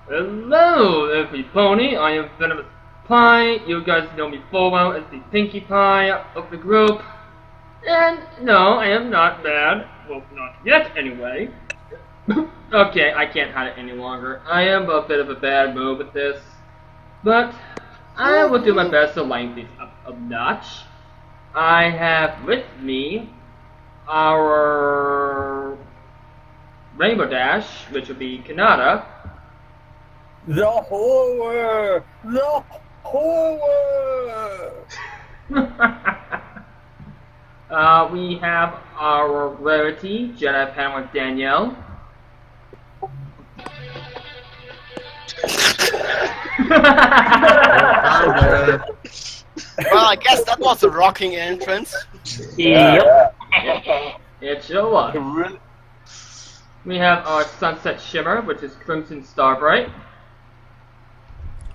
Hello, everybody. I am Venomous Pie. You guys know me full well as the Pinkie Pie of the group. And no, I am not bad. Well, not yet, anyway. Okay, I can't hide it any longer. I am a bit of a bad mood with this. But I will do my best to lighten things up a notch. I have with me our Rainbow Dash, which will be Kanata. The horror! The horror! We have our Rarity, Jedi Padawan Danielle. Well, I guess that was a rocking entrance. Yep. It sure was. We have our Sunset Shimmer, which is Crimson Starbright.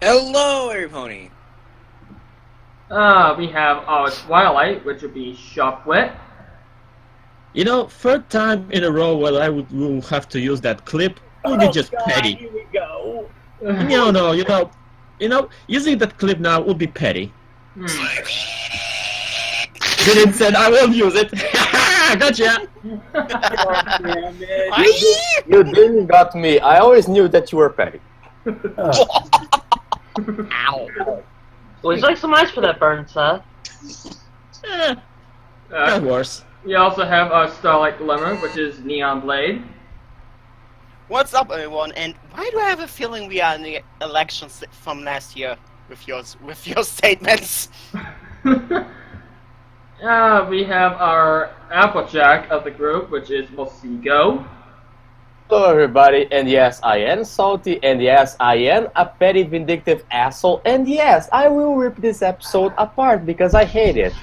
Hello, everybody. We have our Twilight, which would be Sharpwit. You know, third time in a row where I will have to use that clip would be just petty. Here we go. No, using that clip now would be petty. Didn't said I will use it. Gotcha. You didn't got me. I always knew that you were petty. Ow. Would you like some ice for that burn, Seth? That worse. We also have our Starlight Glimmer, which is Neon Blade. What's up, everyone? And why do I have a feeling we are in the elections from last year with your statements? We have our Applejack of the group, which is Mosigo. Hello everybody, and yes, I am salty, and yes, I am a petty vindictive asshole, and yes, I will rip this episode apart because I hate it.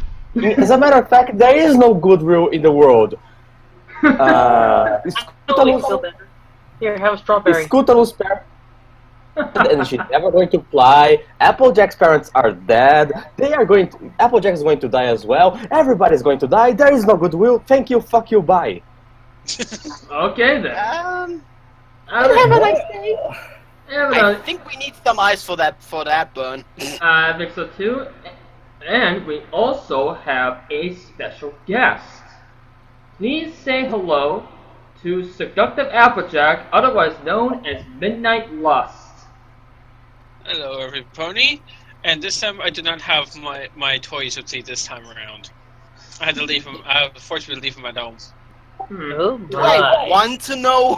As a matter of fact, there is no goodwill in the world. Here, have a strawberry. Scootaloo's parents, and she's never going to fly. Applejack's parents are dead. Applejack is going to die as well. Everybody's going to die. There is no goodwill. Thank you, fuck you, bye. Okay then. Have a nice day. I think we need some ice for that burn. I think so too. And we also have a special guest. Please say hello to Seductive Applejack, otherwise known as Midnight Lust. Hello, everybody. And this time I did not have my toys with me this time around. I had to leave them. I was forced to leave them at home. Oh Do I want to know?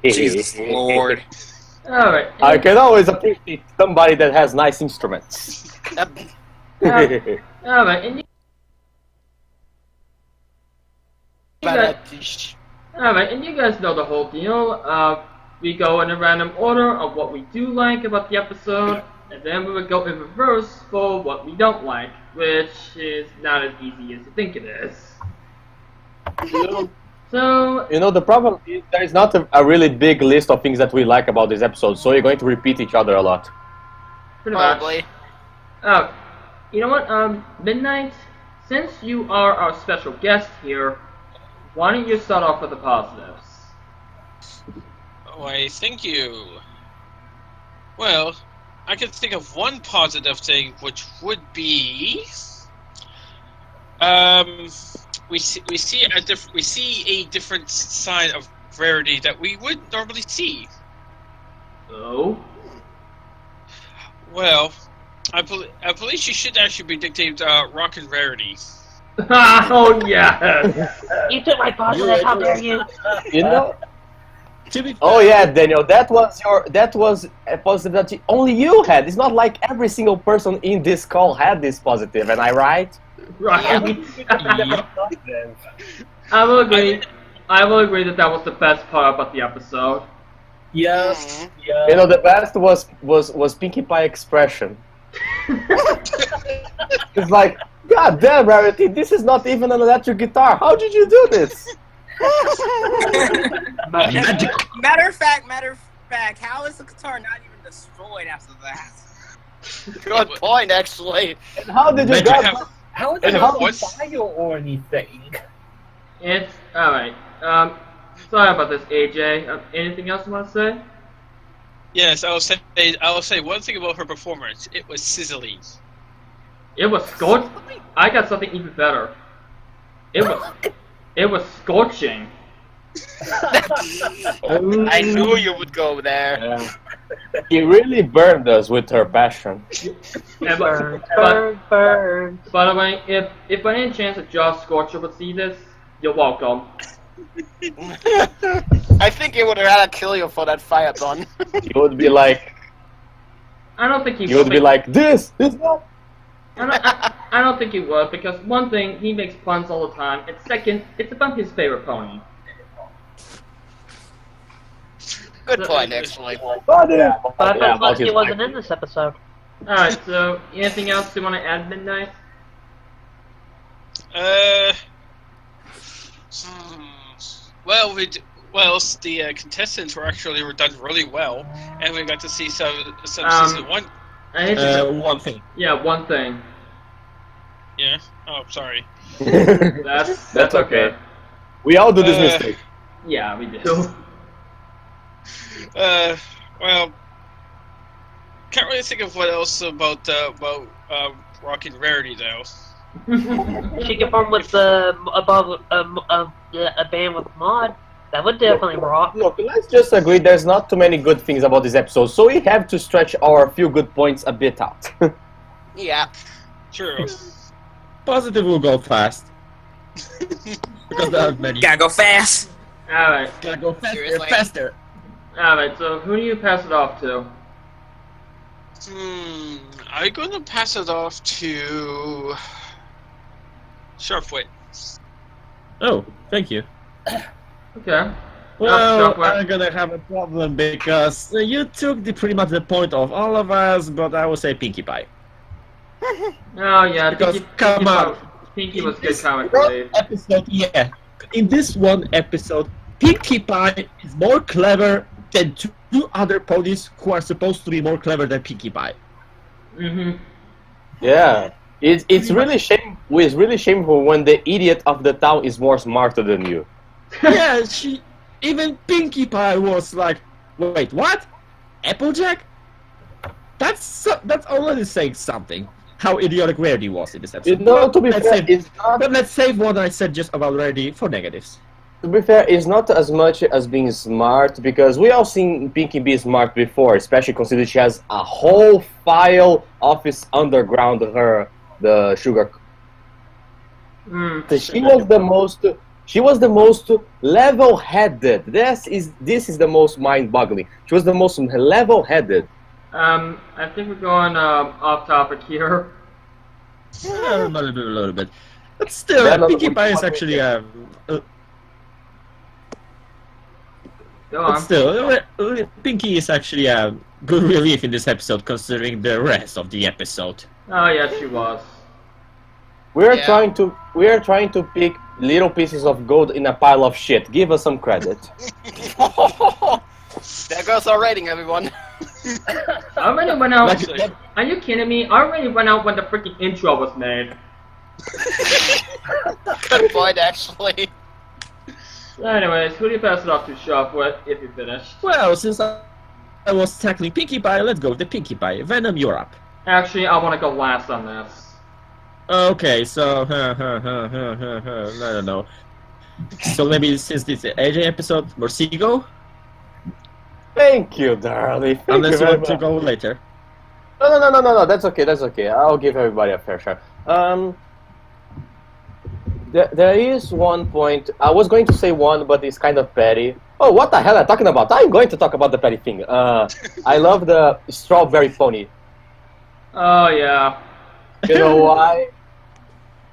Jesus Lord. Alright. I can always appreciate somebody that has nice instruments. Alright, and you guys know the whole deal. We go in a random order of what we do like about the episode, and then we would go in reverse for what we don't like, which is not as easy as you think it is. So, the problem is there is not a really big list of things that we like about this episode, so you're going to repeat each other a lot. pretty Probably. much. You know what, Midnight, since you are our special guest here, why don't you start off with the positives? Why, thank you. Well, I can think of one positive thing, which would be, we see a different side of Rarity that we would normally see. Oh? Well, I believe she should actually be dictated Rock and Rarity. Oh, yes! You took my positive, how dare you? You know? To be fair, Oh yeah, Daniel, that was a positive that only you had. It's not like every single person in this call had this positive, am I right? Right. I will agree. I will agree that that was the best part about the episode. Yes, yeah. The best was Pinkie Pie expression. It's like, God damn, Rarity, this is not even an electric guitar. How did you do this? Matter of fact, how is the guitar not even destroyed after that? Good point, actually. And how did you get? How is And it how- not fire or anything? It's alright. Sorry about this, AJ. Anything else you want to say? Yes, I'll say one thing about her performance. It was sizzling. It was scorch. I got something even better. It was scorching. I knew you would go there. Yeah. He really burned us with her passion. And Burn, but, burn, burn. by the way, if by any chance that Josh Scorcher would see this, you're welcome. I think he would rather kill you for that fire gun. He would be like, I don't think he you would be like, this not. I don't think he would, because one thing, he makes puns all the time, and second, it's about his favorite pony. Good point, actually. But I Yeah, felt like about he his wasn't life. in this episode. Alright, so, anything else you want to add, Midnight? Well, the contestants were done really well, and we got to see some season 1. I hate to One thing. yeah, one thing. Yeah. Oh, sorry. That's okay. We all do this mistake. Yeah, we do. Well, can't really think of what else about Rock and Rarity though. She confirmed with the above a band with mod. That would definitely rock. Look, let's just agree there's not too many good things about this episode, so we have to stretch our few good points a bit out. Yeah. True. Positive will go fast. Because there aren't many. Gotta go fast. Alright, Gotta go faster, Seriously? faster. alright, so who do you pass it off to? I'm gonna pass it off to Sharpwit. Oh, thank you. Okay. Well, Sharpwit. I'm gonna have a problem because you took pretty much the point of all of us, but I will say Pinkie Pie. Oh yeah, Because, come on. Pinky was good This comic one relief. episode, yeah. In this one episode, Pinkie Pie is more clever than two other ponies who are supposed to be more clever than Pinkie Pie. Mm-hmm. Yeah. It's really shameful when the idiot of the town is more smarter than you. Yeah, even Pinkie Pie was like, wait, what? Applejack? That's already saying something. How idiotic Rarity was in this episode. You know, to be Let's fair, save- it's not, But let's save what I said just about Rarity for negatives. to be fair, it's not as much as being smart, because we all seen Pinkie be smart before, especially considering she has a whole file office underground the sugar. She was the most level-headed. This is the most mind-boggling. She was the most level-headed. I think we're going off topic here. A little bit. But still, Yeah, no, Pinkie no, Pie is no, actually Go but on. still, Pinkie is actually a good relief in this episode, considering the rest of the episode. Oh yeah, she was. We are Yeah. trying to pick little pieces of gold in a pile of shit. Give us some credit. There goes our rating, everyone. I already went out. Like, Are you kidding me? I already went out when the freaking intro was made. Good point, actually. So anyways, who do you pass it off to, Sharpwood, if you finished? well, since I was tackling Pinkie Pie, let's go with the Pinkie Pie. Venom, you're up. Actually, I want to go last on this. Okay, so, I don't know. So maybe since this is an AJ episode, Morsigo? Thank you, darling. Thank Unless you very want to much. go later. No. That's okay. I'll give everybody a fair share. There is one point. I was going to say one, but it's kind of petty. Oh, what the hell am I talking about? I'm going to talk about the petty thing. I love the strawberry pony. Oh yeah. You know why?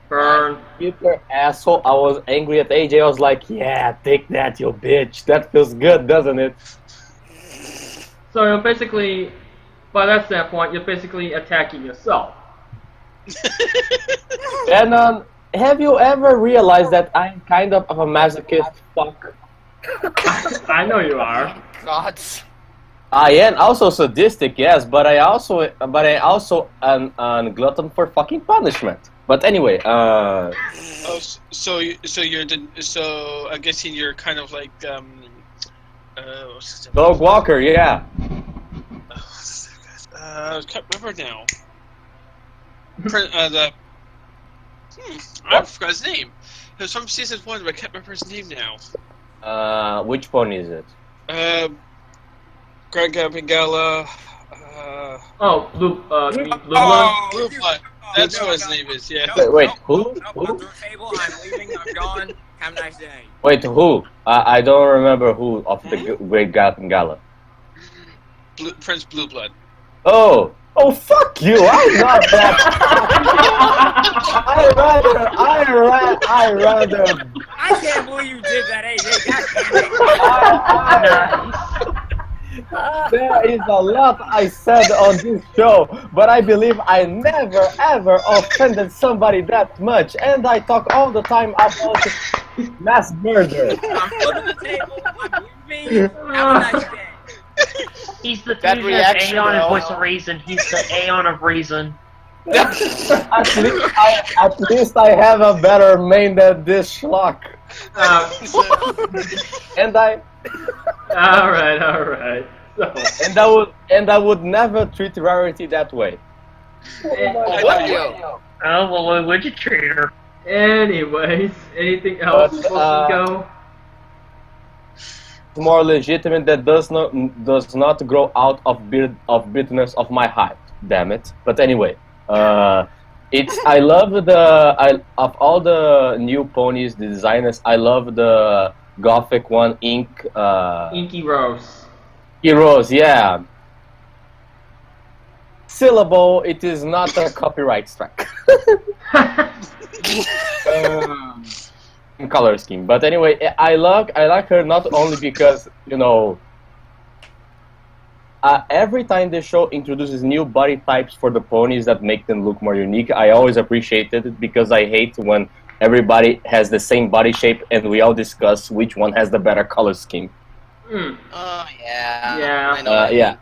Burn. Peter asshole. I was angry at AJ. I was like, yeah, take that, you bitch. That feels good, doesn't it? So you're basically, by that standpoint, you're basically attacking yourself. And have you ever realized that I'm kind of a masochist fuck? I know you are. God. I am also sadistic, yes, but I also an glutton for fucking punishment. But anyway, Oh, so I'm guessing you're kind of like what's his name? Dog Walker, yeah. can't remember now. I forgot his name. It was from season 1, but I can't remember his name now. Which pony is it? Greg Bengala. Oh, Blue Blood? Blue Blood. That's what his name is. Yeah. Wait, who? Nope, Who? I'm through the table. I'm leaving. I'm gone. Have a nice day. Wait, who? I don't remember who of the Great Gala. Prince Blue Blood. Oh, fuck you! I'm not that. I rather. I can't believe you did that, AJ. There is a lot I said on this show, but I believe I never ever offended somebody that much, and I talk all the time about mass murder. I'm flipping the table. I'm leaving. Have a nice day. He's the That fusion of reaction, Aeon and though. Voice of Reason. He's the Aeon of Reason. At least I have a better main than this schlock. And Alright. So, I would never treat Rarity that way. What you? Oh, well, why would you treat her? anyways, anything else But, before we go? It's more legitimate that does not grow out of bitterness of my heart. Damn it! But anyway, I love of all the new ponies, the designers. I love the Gothic one, Inky Rose. Heroes. Yeah. Syllable. It is not a copyright strike. Color scheme, but anyway, I like her not only because every time the show introduces new body types for the ponies that make them look more unique, I always appreciated it because I hate when everybody has the same body shape and we all discuss which one has the better color scheme. Hmm. Oh, yeah. Yeah. I know. Yeah,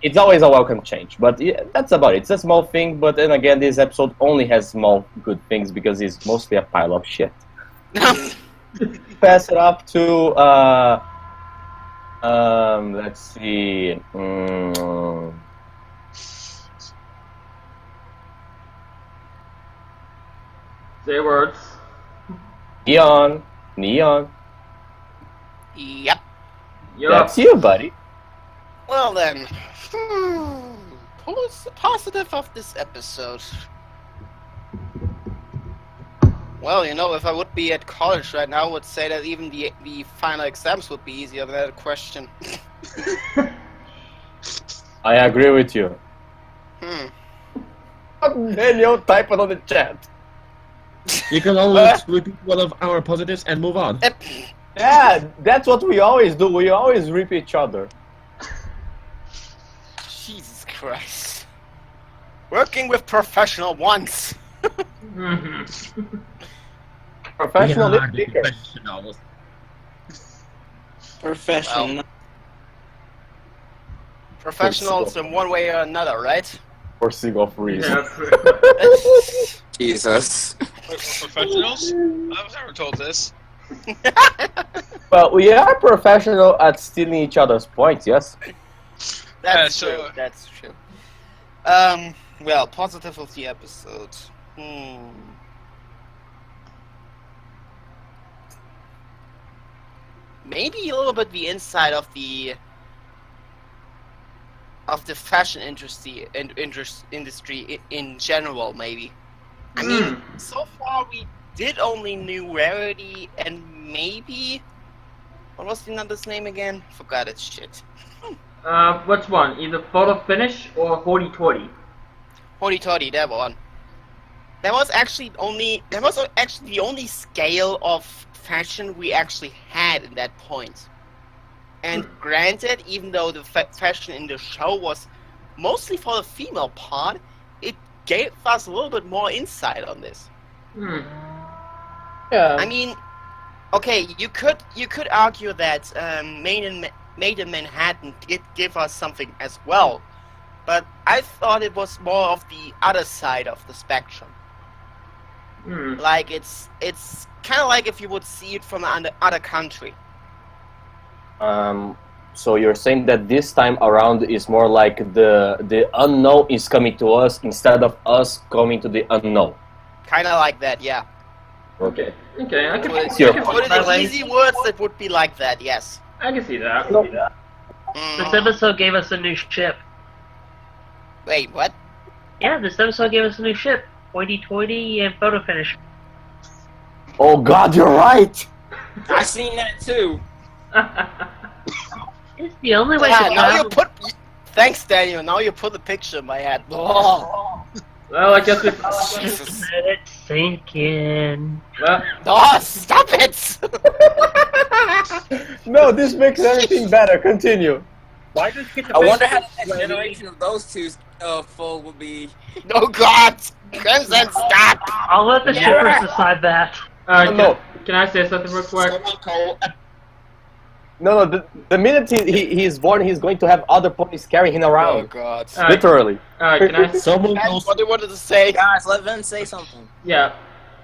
it's always a welcome change, but yeah, that's about it. It's a small thing, but then again, this episode only has small good things because it's mostly a pile of shit. Pass it up to let's see. Say words. Neon. Yep. Yup. That's you, buddy. Well then, who's the positive of this episode? Well, if I would be at college right now, I would say that even the final exams would be easier than that question. I agree with you. Daniel, type it on the chat. You can always repeat one of our positives and move on. Yeah, that's what we always do. We always rip each other. Jesus Christ. Working with professional ones. Professional We are lip the licker. professionals. Professional. Professionals in one way or another, right? For single reason. Yeah. Jesus. Professionals? I was never told this. Well, we are professional at stealing each other's points, yes? That's Yeah, true. so- That's true. Well, positive of the episode. Maybe a little bit the inside of the fashion industry in general. Maybe. I mean, so far we did only New Rarity and maybe what was the other's name again? Forgot its shit. Which one? Either photo finish or hoity toity? Hoity toity, that one. That was actually the only scale of fashion we actually had in that point. And granted, even though the fashion in the show was mostly for the female part, it gave us a little bit more insight on this. Yeah. I mean, okay, you could argue that Made in Manhattan did give us something as well, but I thought it was more of the other side of the spectrum. Like it's kind of like if you would see it from another country. So you're saying that this time around is more like the unknown is coming to us instead of us coming to the unknown. Kind of like that, yeah. Okay. Okay, I can, Put I can, it in easy words, it would be like that, yes. I can see that. This episode gave us a new ship. Wait, what? Yeah, this episode gave us a new ship. Hoity-toity and photo finish. Oh God, you're right. I seen that too. It's the only way Yeah, to now you travel. put... Thanks, Daniel. Now you put the picture in my head. Oh, Well, I guess we. Jesus. Let it sink in. Well, Oh, stop it! No, this makes everything better. Continue. Why does get the I wonder how best the next generation of those two full would be. No, God! Crimson, stop! I'll let the shippers decide that. alright, No. can I say something real quick? No, the minute he's born, he's going to have other ponies carrying him Oh, around. God. Alright, Literally. alright, can I? Someone That's goes. what I wanted to say. Guys, let Vin say something. Yeah,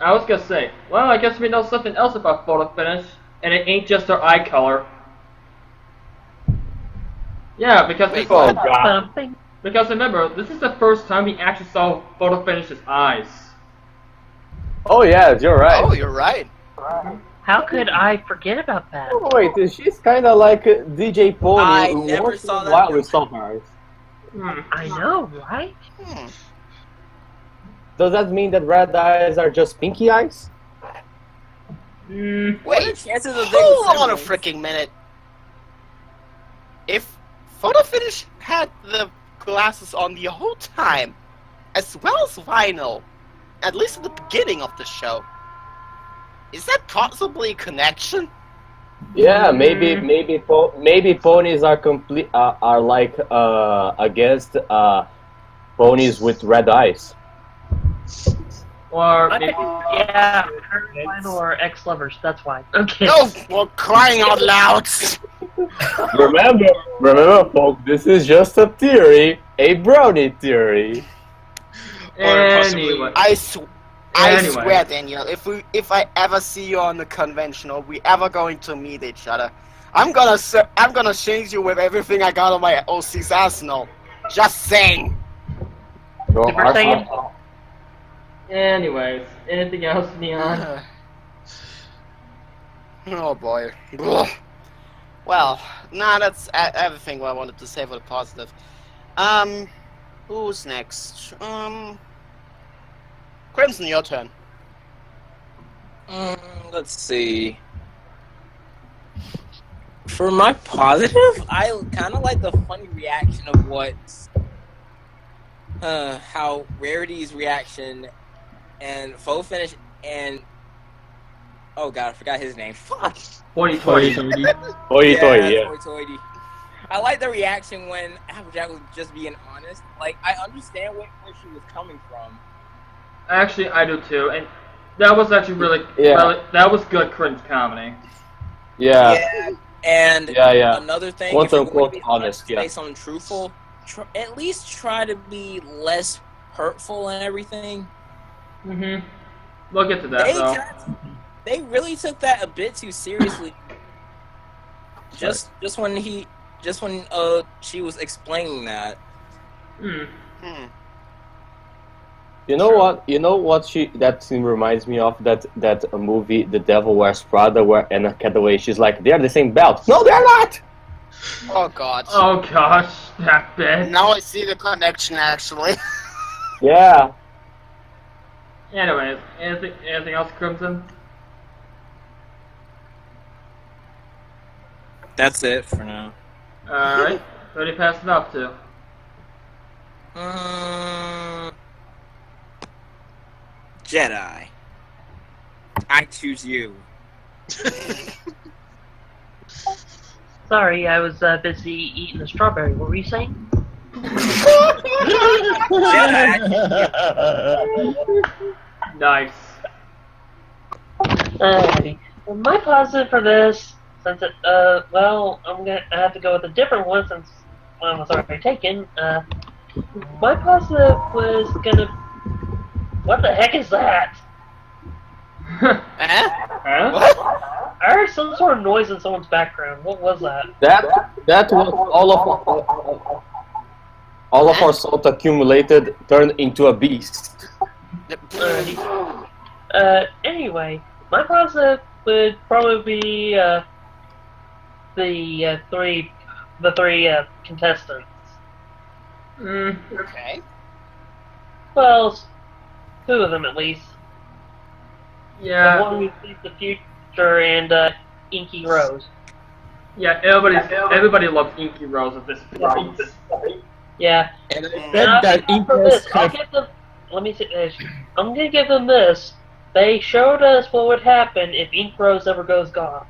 I was gonna say. Well, I guess we know something else about photo finish, and it ain't just our eye color. Yeah, because Wait, Oh what? God. Something. because remember, this is the first time we actually saw photo finish's eyes. Oh yes, you're right. Oh, you're right. How could I forget about that? Oh, wait, she's kind of like DJ Pony. I who never once in saw a that while joke. with soft eyes. I know, right? Hmm. Does that mean that red eyes are just pinky eyes? Hmm. What are the Wait, chances of hold on a siblings? freaking minute. If Photo Finish had the glasses on the whole time, as well as Vinyl, at least at the beginning of the show, is that possibly a connection? Yeah, maybe ponies are are like against ponies with red eyes. Or Yeah, her final or ex-lovers, that's why. Okay. No, for crying out loud! Remember, folks, this is just a theory, a brownie theory. anyway. I Anyway. swear, Daniel, if I ever see you on the convention or we ever going to meet each other, I'm gonna change you with everything I got on my OC's arsenal. Just saying. Go Super hard. Saiyan? Anyways, anything else, Neon? Oh boy. Ugh. Well, nah, that's everything what I wanted to say for the positive. Who's next? Crimson, your turn. Let's see. For my positive, I kind of like the funny reaction of how Rarity's reaction and Faux Finish and oh god, I forgot his name. Fuck. Hoity-toity. Hoity-toity. I like the reaction when Applejack was just being honest. Like, I understand where she was coming from. Actually, I do too, and that was actually really, that was good cringe comedy. Yeah. And Yeah. another thing, Quote if you're unquote going to be honest, yeah. say something truthful, at least try to be less hurtful and everything. Mm-hmm. We'll get to that, though. They really took that a bit too seriously. Just when she was explaining that. Hmm. You know what? That scene reminds me of that movie, The Devil Wears Prada, where Anna Hathaway, she's like, they're the same belt. No, they're not. Oh god. Oh gosh, that bad. Now I see the connection actually. Yeah. Anyways, anything else, Crimson? That's it for now. Alright, what are you passing up to? Jedi. I choose you. Sorry, I was busy eating a strawberry. What were you saying? Nice. Alrighty. Well, my positive for this, since it, well, I have to go with a different one since one was already taken. My positive was gonna. What the heck is that? Huh? What? I heard some sort of noise in someone's background. What was that? That was all of our salt accumulated turned into a beast. Anyway, my positive would probably be the three contestants. Okay. Well, two of them at least. The Yeah, one who sees the future and Inky Rose. yeah. Everybody loves Inky Rose at this point. Yeah. And I And bet I'll that give them Inkos this. I'll have give them. Let me see. I'm gonna give them this. They showed us what would happen if Ink Rose ever goes goth.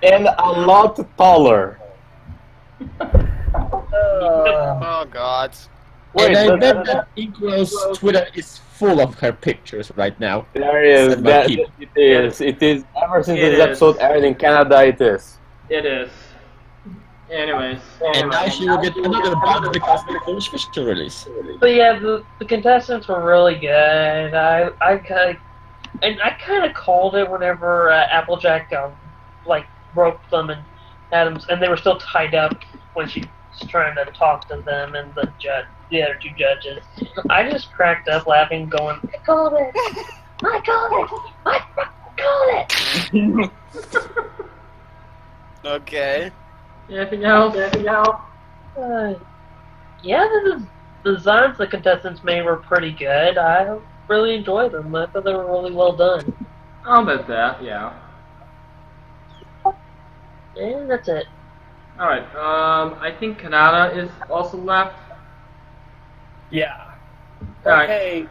and a lot taller. Oh God. Wait, and I but- bet that Inkos Twitter is full of her pictures right now. There is Send my that. people. It is. Ever since It this is. episode aired in Canada, it is. It is. Anyways. And now she will get another bug because of the French Fisher release. But yeah, the contestants were really good. I kind of called it whenever Applejack roped them and had them, and they were still tied up when she was trying to talk to them and the other two judges. I just cracked up laughing, going, "I called it! I called it! I called it!" Okay. Anything else? Yeah, the designs the contestants made were pretty good. I really enjoyed them. I thought they were really well done. I'll bet that. Yeah. And that's it. All right. I think Kanata is also left. Yeah. All right.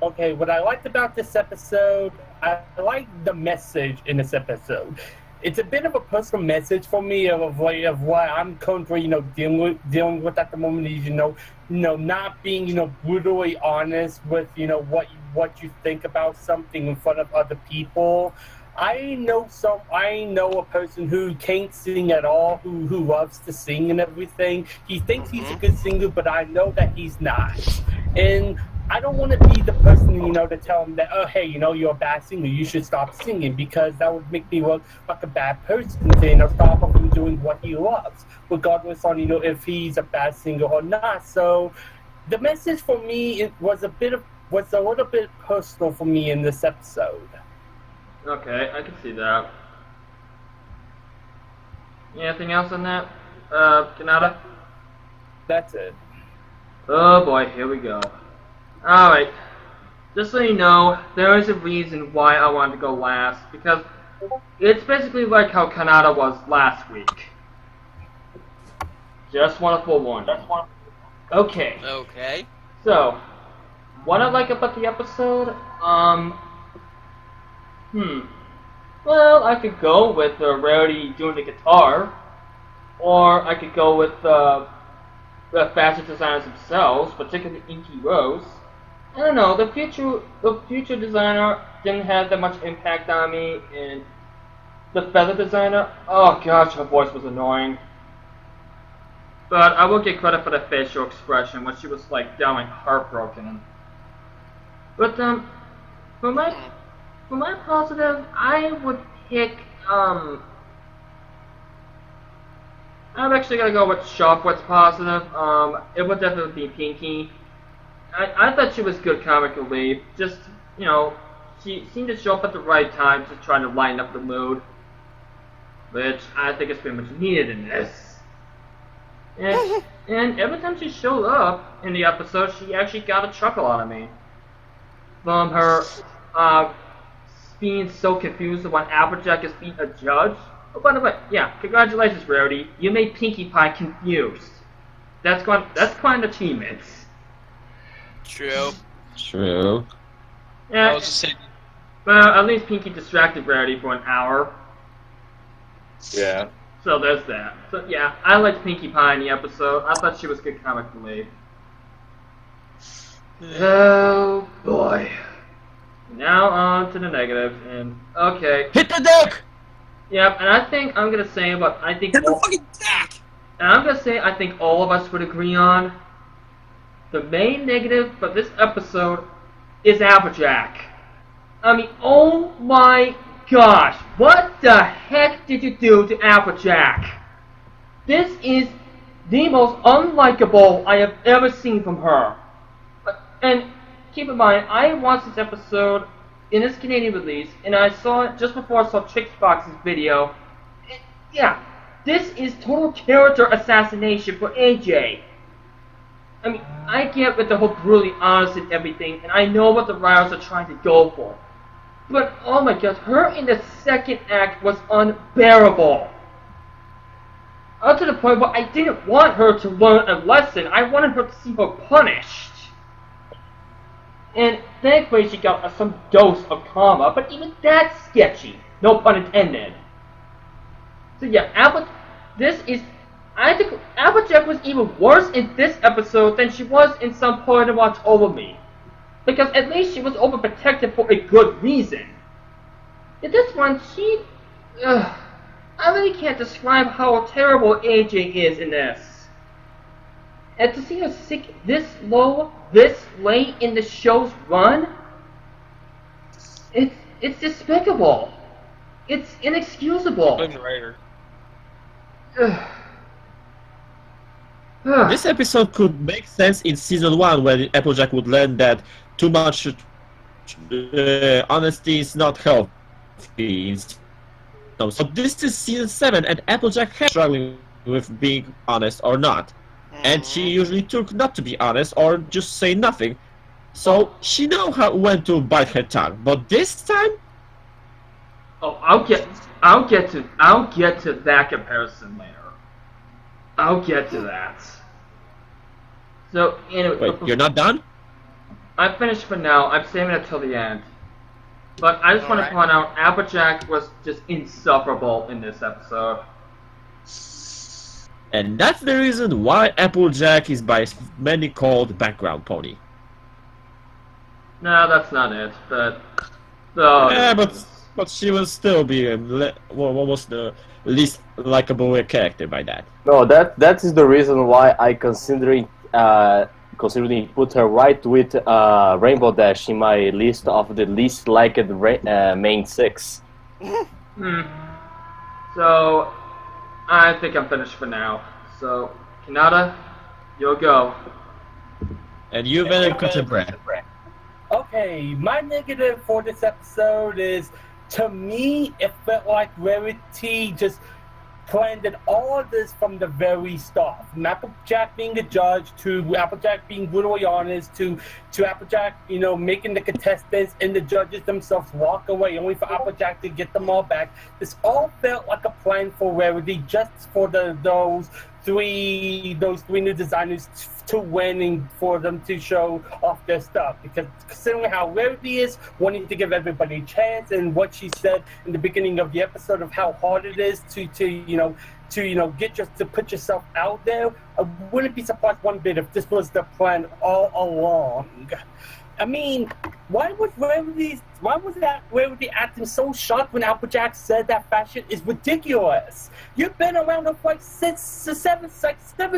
Okay, what I liked about this episode, I like the message in this episode. It's a bit of a personal message for me of what I'm currently, dealing with at the moment is, not being, brutally honest with, what you think about something in front of other people. I know a person who can't sing at all, who loves to sing and everything. He thinks he's a good singer, but I know that he's not. And I don't want to be the person, to tell him that, oh, hey, you're a bad singer, you should stop singing, because that would make me look like a bad person, stop him from doing what he loves, regardless on, if he's a bad singer or not. So the message for me was a little bit personal for me in this episode. Okay, I can see that. Anything else on that, Kanata? That's it. Oh boy, here we go. Alright, just so you know, there is a reason why I wanted to go last, because it's basically like how Kanata was last week. Just want to forewarn you. Okay, Okay. so, what I like about the episode, well, I could go with Rarity doing the guitar, or I could go with the fashion designers themselves, particularly Inky Rose. I don't know, the future designer didn't have that much impact on me, and the feather designer, oh gosh, her voice was annoying. But I will get credit for the facial expression when she was like downright heartbroken. But for my positive, I would pick I'm actually gonna go with Shopwit's positive. It would definitely be Pinky. I thought she was good comic relief. Just, she seemed to show up at the right time, just trying to lighten up the mood. Which I think is pretty much needed in this. And every time she showed up in the episode, she actually got a chuckle out of me. From her being so confused when Applejack is being a judge. Oh, by the way, yeah, congratulations, Rarity. You made Pinkie Pie confused. That's quite an achievement. True. True. I Yeah, was just saying. well, at least Pinkie distracted Rarity for an hour. Yeah. So there's that. So yeah, I liked Pinkie Pie in the episode. I thought she was good comic relief. Oh boy. Now on to the negatives, and okay. Hit the deck! Yep, and I think I'm gonna say what I think. Hit the fucking deck! And I'm gonna say I think all of us would agree on. The main negative for this episode is Applejack. I mean, oh my gosh, what the heck did you do to Applejack? This is the most unlikable I have ever seen from her. And keep in mind, I watched this episode in its Canadian release, and I saw it just before I saw Chicksbox's video. Yeah, this is total character assassination for AJ. I mean, I get with the whole brutally honest and everything, and I know what the writers are trying to go for. But, oh my gosh, her in the second act was unbearable. Up to the point where I didn't want her to learn a lesson, I wanted her to see her punished. And thankfully she got some dose of karma, but even that's sketchy. No pun intended. So yeah, I think Applejack was even worse in this episode than she was in some point to watch over me. Because at least she was overprotected for a good reason. In this one, I really can't describe how terrible AJ is in this. And to see her sink this low, this late in the show's run, it's despicable. It's inexcusable. Blame the writer. This episode could make sense in season 1 when Applejack would learn that too much honesty is not healthy. So this is season 7 and Applejack has struggling with being honest or not. And she usually took not to be honest or just say nothing. So she know when to bite her tongue. But this time, oh, I'll get to that comparison later. I'll get to that. So anyway, wait, you're not done? I'm finished for now. I'm saving it till the end. But I just want to point out, Applejack was just insufferable in this episode. And that's the reason why Applejack is by many called background pony. No, that's not it. But yeah, but she will still be almost the least likable character by that. No, that is the reason why I considering put her right with Rainbow Dash in my list of the least liked main 6. So I think I'm finished for now. So Kanata, you'll go. And you better cut your breath. Okay, my negative for this episode is, to me, it felt like Rarity just planned all of this from the very start. From Applejack being a judge, to Applejack being brutally honest, to Applejack, making the contestants and the judges themselves walk away, only for Applejack to get them all back. This all felt like a plan for Rarity, just for those three new designers to win and for them to show off their stuff. Because considering how Rarity is, wanting to give everybody a chance, and what she said in the beginning of the episode of how hard it is to put yourself out there, I wouldn't be surprised one bit if this was the plan all along. I mean, why was Rarity acting so shocked when Applejack said that fashion is ridiculous? You've been around for like 7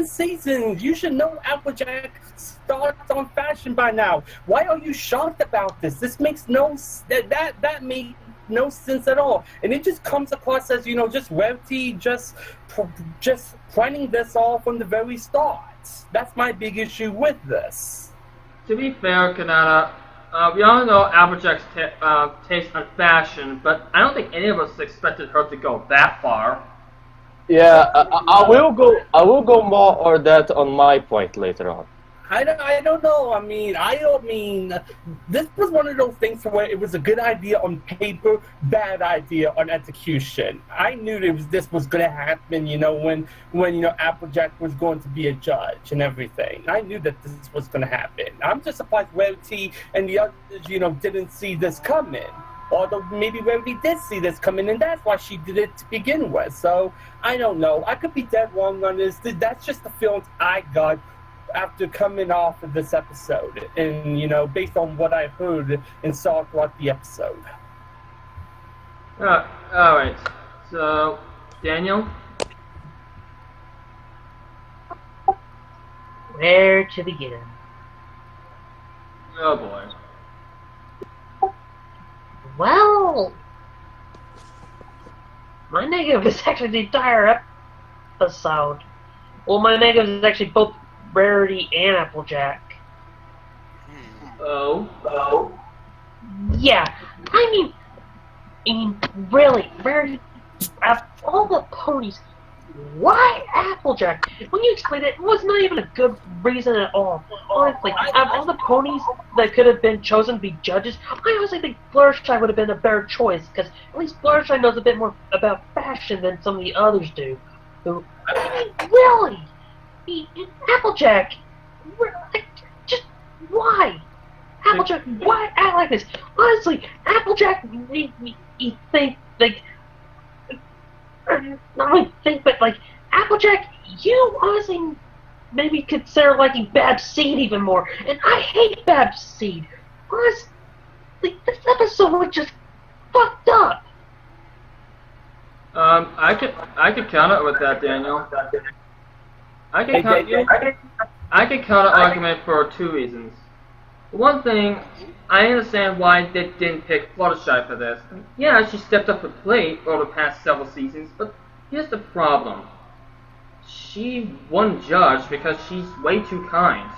seasons. You should know Applejack starts on fashion by now. Why are you shocked about this? This makes that made no sense at all. And it just comes across as, just Rarity just planning this all from the very start. That's my big issue with this. To be fair, Kanata, we all know Applejack's taste on fashion, but I don't think any of us expected her to go that far. Yeah, I will go more on that on my point later on. I don't know. I mean, this was one of those things where it was a good idea on paper, bad idea on execution. I knew this was going to happen, when Applejack was going to be a judge and everything. I knew that this was going to happen. I'm just surprised Rarity and the others, didn't see this coming. Although maybe Rarity did see this coming, and that's why she did it to begin with. So, I don't know. I could be dead wrong on this. That's just the feelings I got after coming off of this episode, and based on what I heard and saw throughout the episode. Alright, so Daniel? Where to begin? Oh boy. Well, my negative is actually the entire episode. Well, my negative is actually both Rarity and Applejack. Oh. Yeah, I mean, really, Rarity, of all the ponies, why Applejack? When you explained it, it was not even a good reason at all. Honestly, out of all the ponies that could have been chosen to be judges, I honestly think Fluttershy would have been a better choice, because at least Fluttershy knows a bit more about fashion than some of the others do. So, I mean, really? Applejack, just why? Applejack, why act like this? Honestly, Applejack, you think, like, not really think, but, like, Applejack, you honestly maybe consider liking Babseed even more, and I hate Babseed. Honestly, this episode was just fucked up. I could counter with that, Daniel. I could counter argument for two reasons. One thing, I understand why they didn't pick Fluttershy for this. Yeah, she stepped up to the plate over the past several seasons, but here's the problem. She won judge because she's way too kind.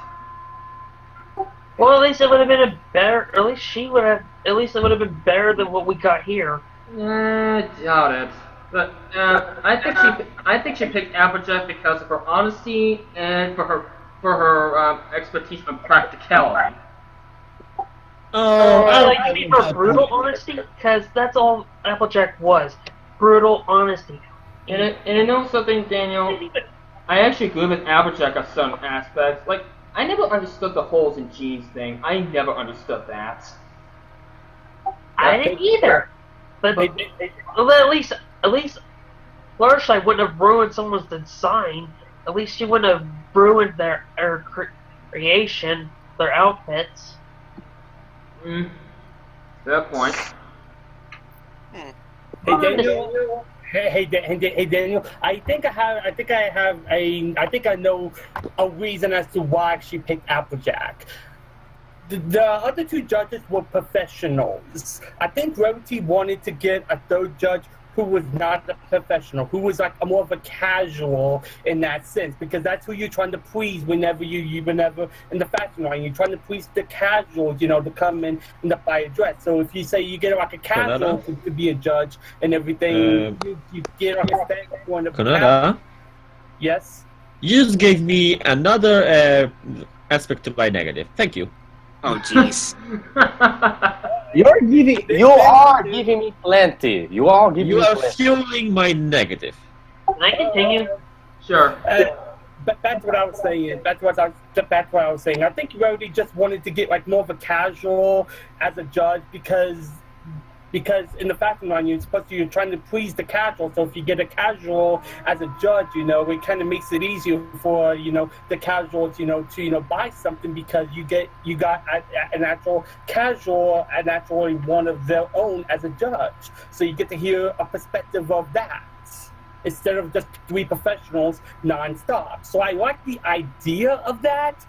Well, at least it would have been a better. At least it would have been better than what we got here. Doubt it. But I think she picked Applejack because of her honesty and for her expertise in practicality. Like, you mean for brutal honesty? Because that's all Applejack was. Brutal honesty. And you know something, Daniel? I actually agree with Applejack on some aspects. Like, I never understood the holes in jeans thing. I never understood that. I didn't either. But at least Fluttershy wouldn't have ruined someone's design. At least she wouldn't have ruined their creation, their outfits. Fair point. Hey Daniel. Hey Daniel. I think I know a reason as to why she picked Applejack. The other two judges were professionals. I think Rarity wanted to get a third judge who was not a professional, who was like more of a casual in that sense, because that's who you're trying to please whenever in the fashion line. You're trying to please the casuals, to come in the buy a dress. So if you say you get like a casual to be a judge and everything, you get a respect for the Kanada? Yes? You just gave me another aspect to my negative. Thank you. Oh, jeez. You are giving me plenty. You are fueling my negative. Can I continue? Sure. That's what I was saying. That's what I was saying. I think Rarity just wanted to get like more of a casual as a judge because in the fashion line you're trying to please the casual. So if you get a casual as a judge, it kind of makes it easier for the casuals to buy something, because you got an actual casual and actually one of their own as a judge. So you get to hear a perspective of that instead of just three professionals non-stop. So I like the idea of that,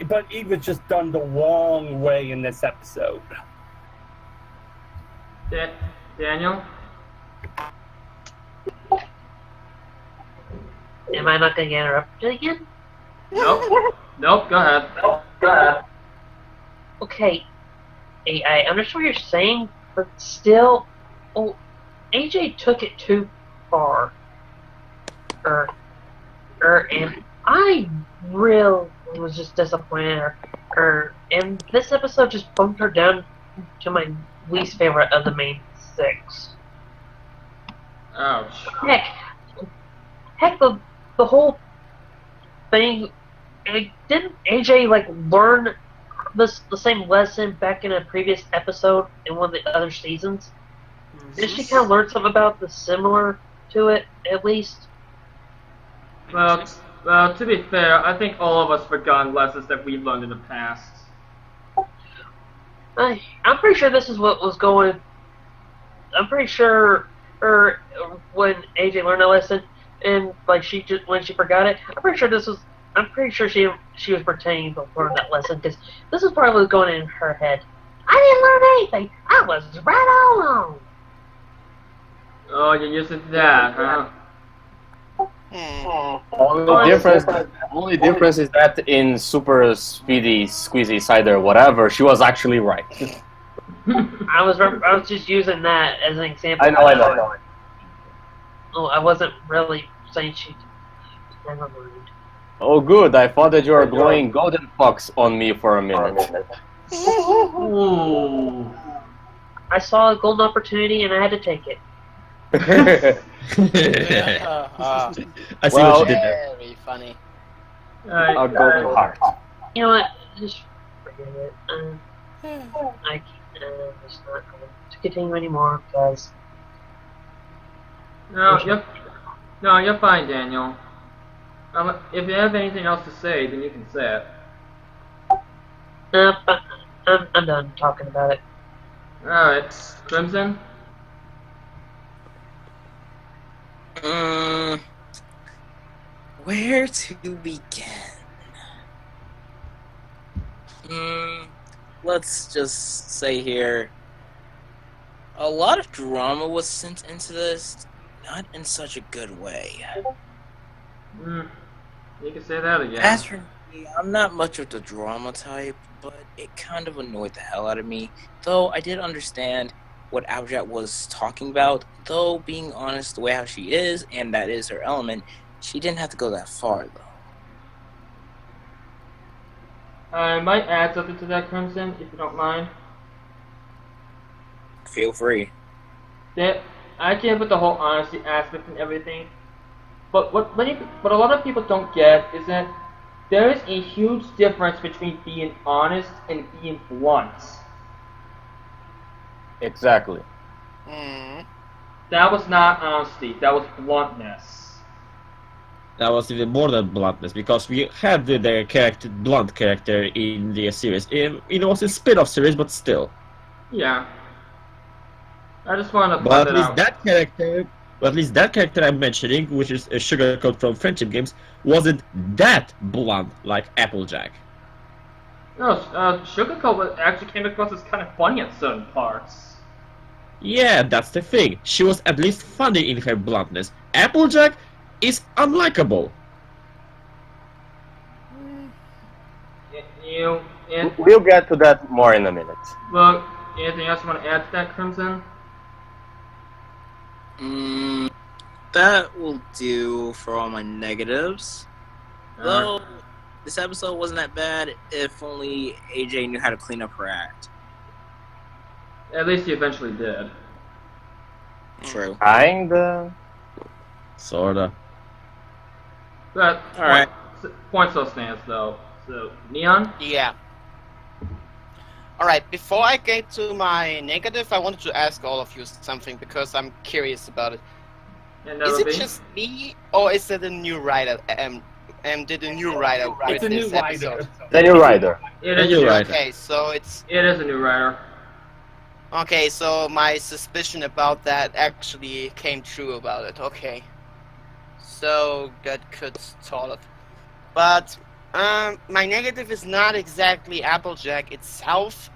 but it was just done the wrong way in this episode. Daniel? Am I not going to get interrupted again? Nope, go ahead. Okay, I understand what you're saying, but still, AJ took it too far. And I really was just disappointed in her. And this episode just bumped her down to my least favorite of the main six. Ouch. Heck, the whole thing. Didn't AJ learn the same lesson back in a previous episode in one of the other seasons? Did she kind of learn something about the similar to it, at least? Well, to be fair, I think all of us forgotten lessons that we've learned in the past. I'm pretty sure this is what was going. I'm pretty sure when AJ learned a lesson and when she forgot it, I'm pretty sure she was pretending to learn that lesson, because this is probably what was going in her head. I didn't learn anything. I was right all along. Oh, you're used to that, huh? Only difference is that in Super Speedy Squeezy Cider whatever, she was actually right. I was just using that as an example. I know. Oh, I wasn't really saying she. Never mind. Oh, good. I thought that you were going golden fox on me for a minute. Ooh. I saw a golden opportunity and I had to take it. I see what you did there. Very funny. A golden heart. You know what? Just forget it. I'm just not going to continue anymore because. No, you're fine, Daniel. If you have anything else to say, then you can say it. I'm done talking about it. Alright, Crimson? Where to begin? Let's just say here, a lot of drama was sent into this, not in such a good way. You can say that again. As for me, I'm not much of the drama type, but it kind of annoyed the hell out of me, though I did understand what Applejack was talking about, though being honest, the way how she is, and that is her element, she didn't have to go that far, though. I might add something to that, Crimson, if you don't mind. Feel free. That I can put the whole honesty aspect and everything, but what a lot of people don't get is that there is a huge difference between being honest and being blunt. Exactly. That was not honesty, that was bluntness. That was even more than bluntness, because we had the blunt character in the series. It was a spin-off series, but still. Yeah. I just wanted to But point at least that character I'm mentioning, which is a Sugarcoat from Friendship Games, wasn't that blunt like Applejack. No, Sugarcoat actually came across as kind of funny at certain parts. Yeah, that's the thing. She was at least funny in her bluntness. Applejack is unlikable. We'll get to that more in a minute. Well, anything else you want to add to that, Crimson? That will do for all my negatives. Though, this episode wasn't that bad if only AJ knew how to clean up her act. At least he eventually did. True. Kinda. Sorta. But, Alright. Point still stands, though. So, Neon? Yeah. Alright, before I get to my negative, I wanted to ask all of you something because I'm curious about it. Is it just me, or is it a new writer? Did a new writer write It's a this new episode? writer. The new rider. It is a new writer. Okay, so it's... It is a new writer. Okay, so my suspicion about that actually came true about it, okay. So, that could sort of... But, my negative is not exactly Applejack itself.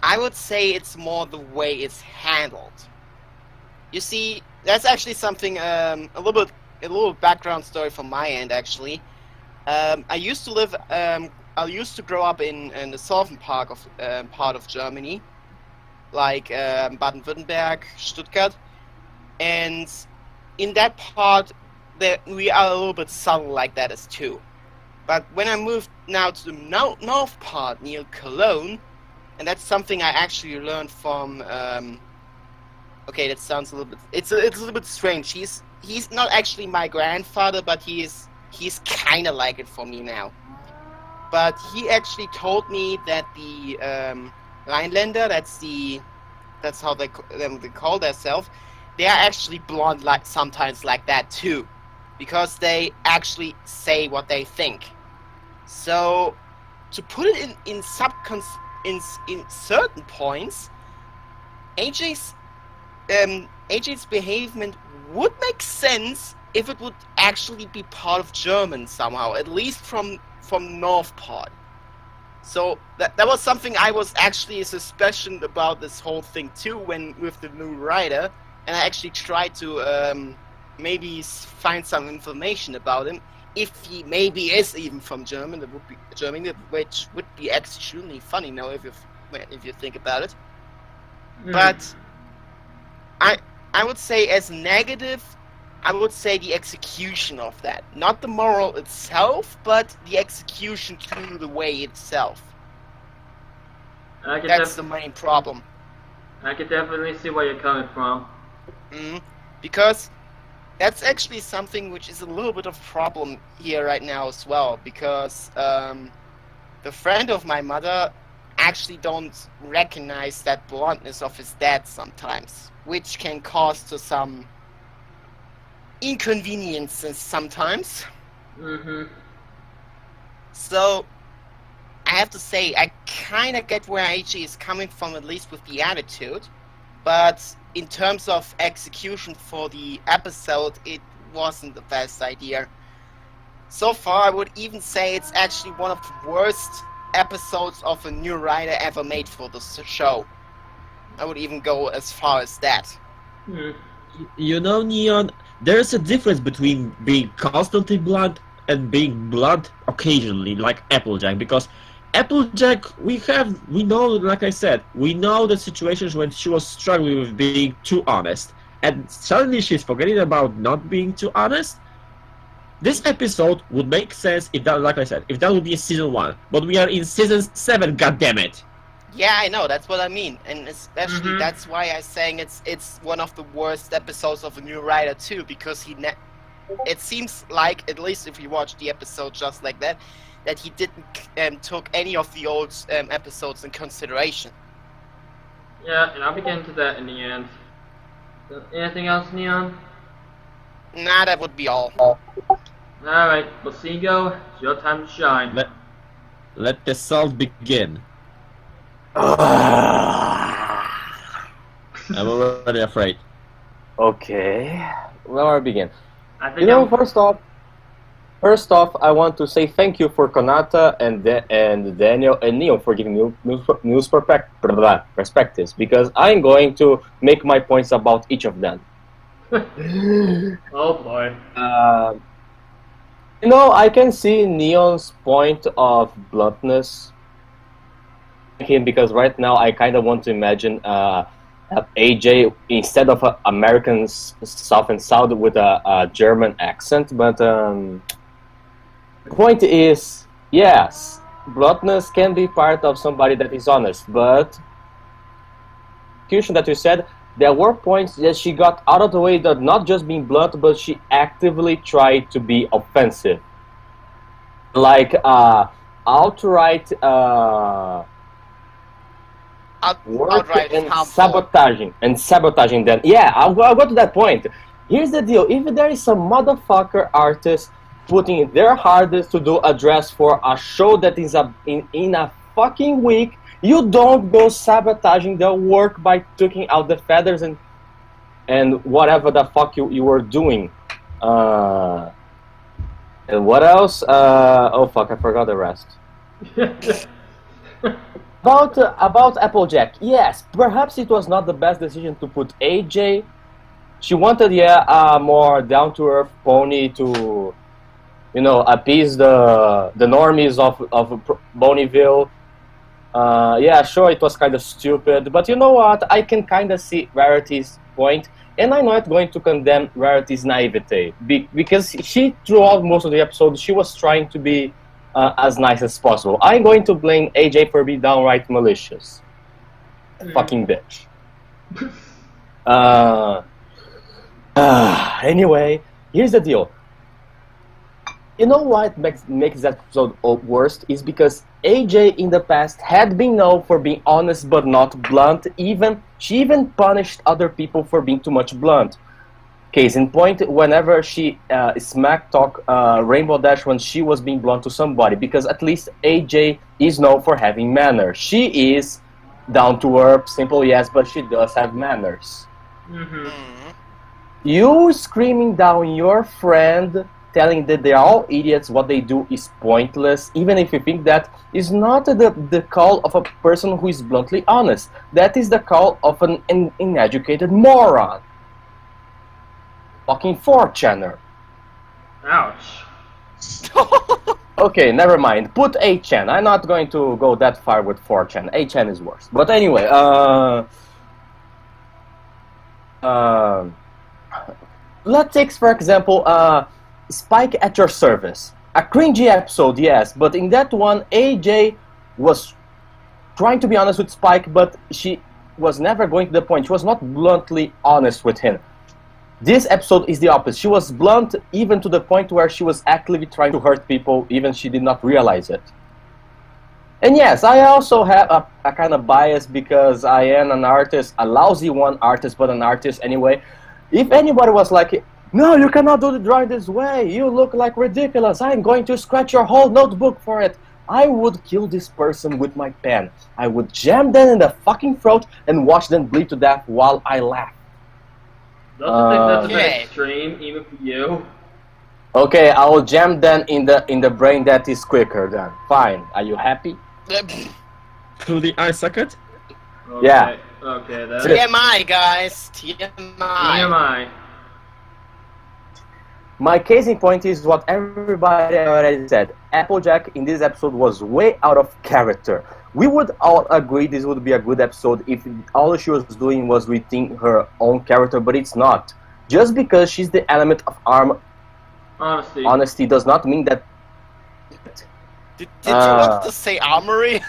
I would say it's more the way it's handled. You see, that's actually something, a little background story from my end, actually. I used to grow up in the southern part of Germany, like Baden-Württemberg, Stuttgart, and in that part, we are a little bit subtle like that as too. But when I moved now to the north part near Cologne, and that's something I actually learned from. Okay, that sounds a little bit. It's a little bit strange. He's not actually my grandfather, but he's kind of like it for me now. But he actually told me that the Rhineländer, that's how they call themselves, they are actually blonde like sometimes like that too, because they actually say what they think. So to put it in certain points, AJ's behavior would make sense if it would actually be part of German somehow, at least from north part. So that was something I was actually suspicious about this whole thing too, when with the new writer, and I actually tried to maybe find some information about him. If he maybe is even from Germany, which would be extremely funny now if you think about it. But I would say as negative, I would say the execution of that. Not the moral itself, but the execution through the way itself. That's the main problem. I could definitely see where you're coming from. Because that's actually something which is a little bit of a problem here right now as well. Because the friend of my mother actually don't recognize that bluntness of his dad sometimes, which can cause to some inconveniences sometimes. So I have to say I kind of get where AJ is coming from, at least with the attitude, but in terms of execution for the episode, it wasn't the best idea. So far, I would even say it's actually one of the worst episodes of a new writer ever made for this show. I would even go as far as that. You know, Neon, there's a difference between being constantly blunt and being blunt occasionally, like Applejack, because Applejack, we know, like I said, we know the situations when she was struggling with being too honest, and suddenly she's forgetting about not being too honest. This episode would make sense if that, like I said, if that would be in season 1, but we are in season 7, goddammit! Yeah, I know, that's what I mean, and especially that's why I'm saying it's one of the worst episodes of a new writer too, because it seems like, at least if you watch the episode just like that he didn't took any of the old episodes in consideration. Yeah, and I'll be getting to that in the end. So, anything else, Neon? Nah, that would be all. Alright, well, Seago, it's your time to shine. Let the assault begin. I'm already afraid. Okay, where do I begin? I think You know, first off, I want to say thank you for Konata and Daniel and Neon for giving news perspectives, because I'm going to make my points about each of them. Oh boy. You know, I can see Neon's point of bluntness, because right now I kind of want to imagine AJ instead of an American South and South with a German accent, but the point is, yes, bluntness can be part of somebody that is honest, but that you said, there were points that she got out of the way, that not just being blunt, but she actively tried to be offensive, like outright outright and harmful. sabotaging them. Yeah, I'll go to that point. Here's the deal: if there is some motherfucker artist putting their hardest to do a dress for a show that is in a fucking week, you don't go sabotaging their work by taking out the feathers and whatever the fuck you were doing. And what else? Oh fuck, I forgot the rest. About Applejack, yes, perhaps it was not the best decision to put AJ. She wanted, a more down-to-earth pony to, appease the normies of Bonneville. Yeah, sure, it was kind of stupid, but you know what? I can kind of see Rarity's point, and I'm not going to condemn Rarity's naivete, because she, throughout most of the episode, she was trying to be as nice as possible. I'm going to blame AJ for being downright malicious. Fucking bitch. Anyway, here's the deal. You know what makes that episode worst is because AJ in the past had been known for being honest but not blunt. She even punished other people for being too much blunt. Case in point, whenever she smack talk Rainbow Dash when she was being blunt to somebody, because at least AJ is known for having manners. She is down to earth, simple, yes, but she does have manners. You screaming down your friend telling that they are all idiots, what they do is pointless, even if you think that is not the call of a person who is bluntly honest. That is the call of an uneducated moron. Fucking 4chaner. Ouch. Okay, never mind. Put 8chan. I'm not going to go that far with 4chan. 8chan is worse. But anyway, let's take, for example, Spike at Your Service. A cringy episode, yes, but in that one, AJ was trying to be honest with Spike, but she was never going to the point. She was not bluntly honest with him. This episode is the opposite. She was blunt even to the point where she was actively trying to hurt people, even she did not realize it. And yes, I also have a kind of bias because I am an artist, a lousy one artist, but an artist anyway. If anybody was like, no, you cannot do the drawing this way, you look like ridiculous, I'm going to scratch your whole notebook for it, I would kill this person with my pen. I would jam them in the fucking throat and watch them bleed to death while I laugh. Don't you think that's a bit Okay. extreme, even for you? Okay, I will jam them in the brain that is quicker then. Fine. Are you happy? Through the eye socket? Okay. Yeah. Okay, that's TMI, guys. TMI. TMI. My case in point is what everybody already said. Applejack in this episode was way out of character. We would all agree this would be a good episode if all she was doing was rethink her own character, but it's not. Just because she's the element of honesty does not mean that... Did you want to say armory?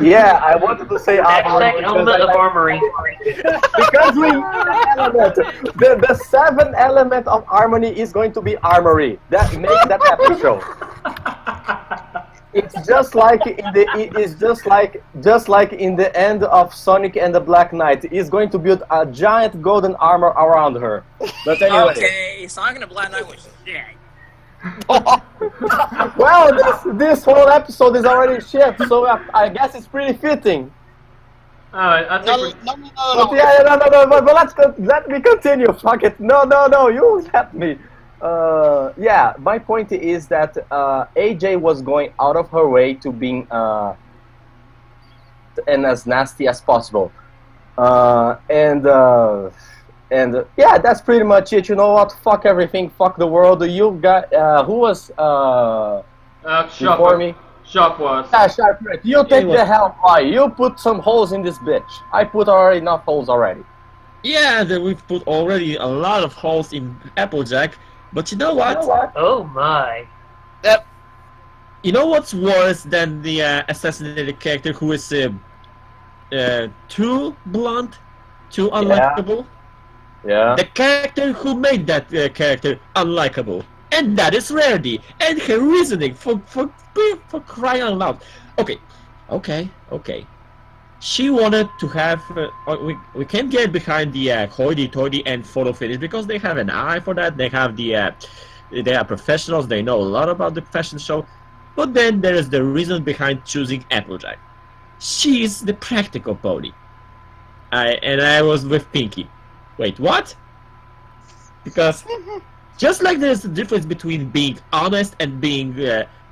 Yeah, I wanted to say armory. That element of armory. Because we need the element. The 7th element of harmony is going to be armory. That makes that episode. It's just like in the end of Sonic and the Black Knight. He's going to build a giant golden armor around her. But anyway. Okay, Sonic and the Black Knight was shit. Well, this whole episode is already shit, so I guess it's pretty fitting. Alright, I think No. But yeah, no, but let me continue. Fuck it. No, you let me. Yeah, my point is that AJ was going out of her way to being and as nasty as possible. And yeah, that's pretty much it. You know what? Fuck everything. Fuck the world. You got who was before me? Sharp was. Yeah, Sharp. You take the hell by. You put some holes in this bitch. I put already enough holes already. Yeah, we've put already a lot of holes in Applejack, but you know what? Oh my. You know what's worse than the assassinated character who is too blunt, too unlikable? Yeah. The character who made that character unlikable. And that is Rarity. And her reasoning for crying out loud. Okay. She wanted to have... we can't get behind the hoity-toity and photo finish because they have an eye for that. They have they are professionals. They know a lot about the fashion show. But then there is the reason behind choosing Applejack. She's the practical pony. I was with Pinky. Wait, what? Because just like there's a difference between being honest and being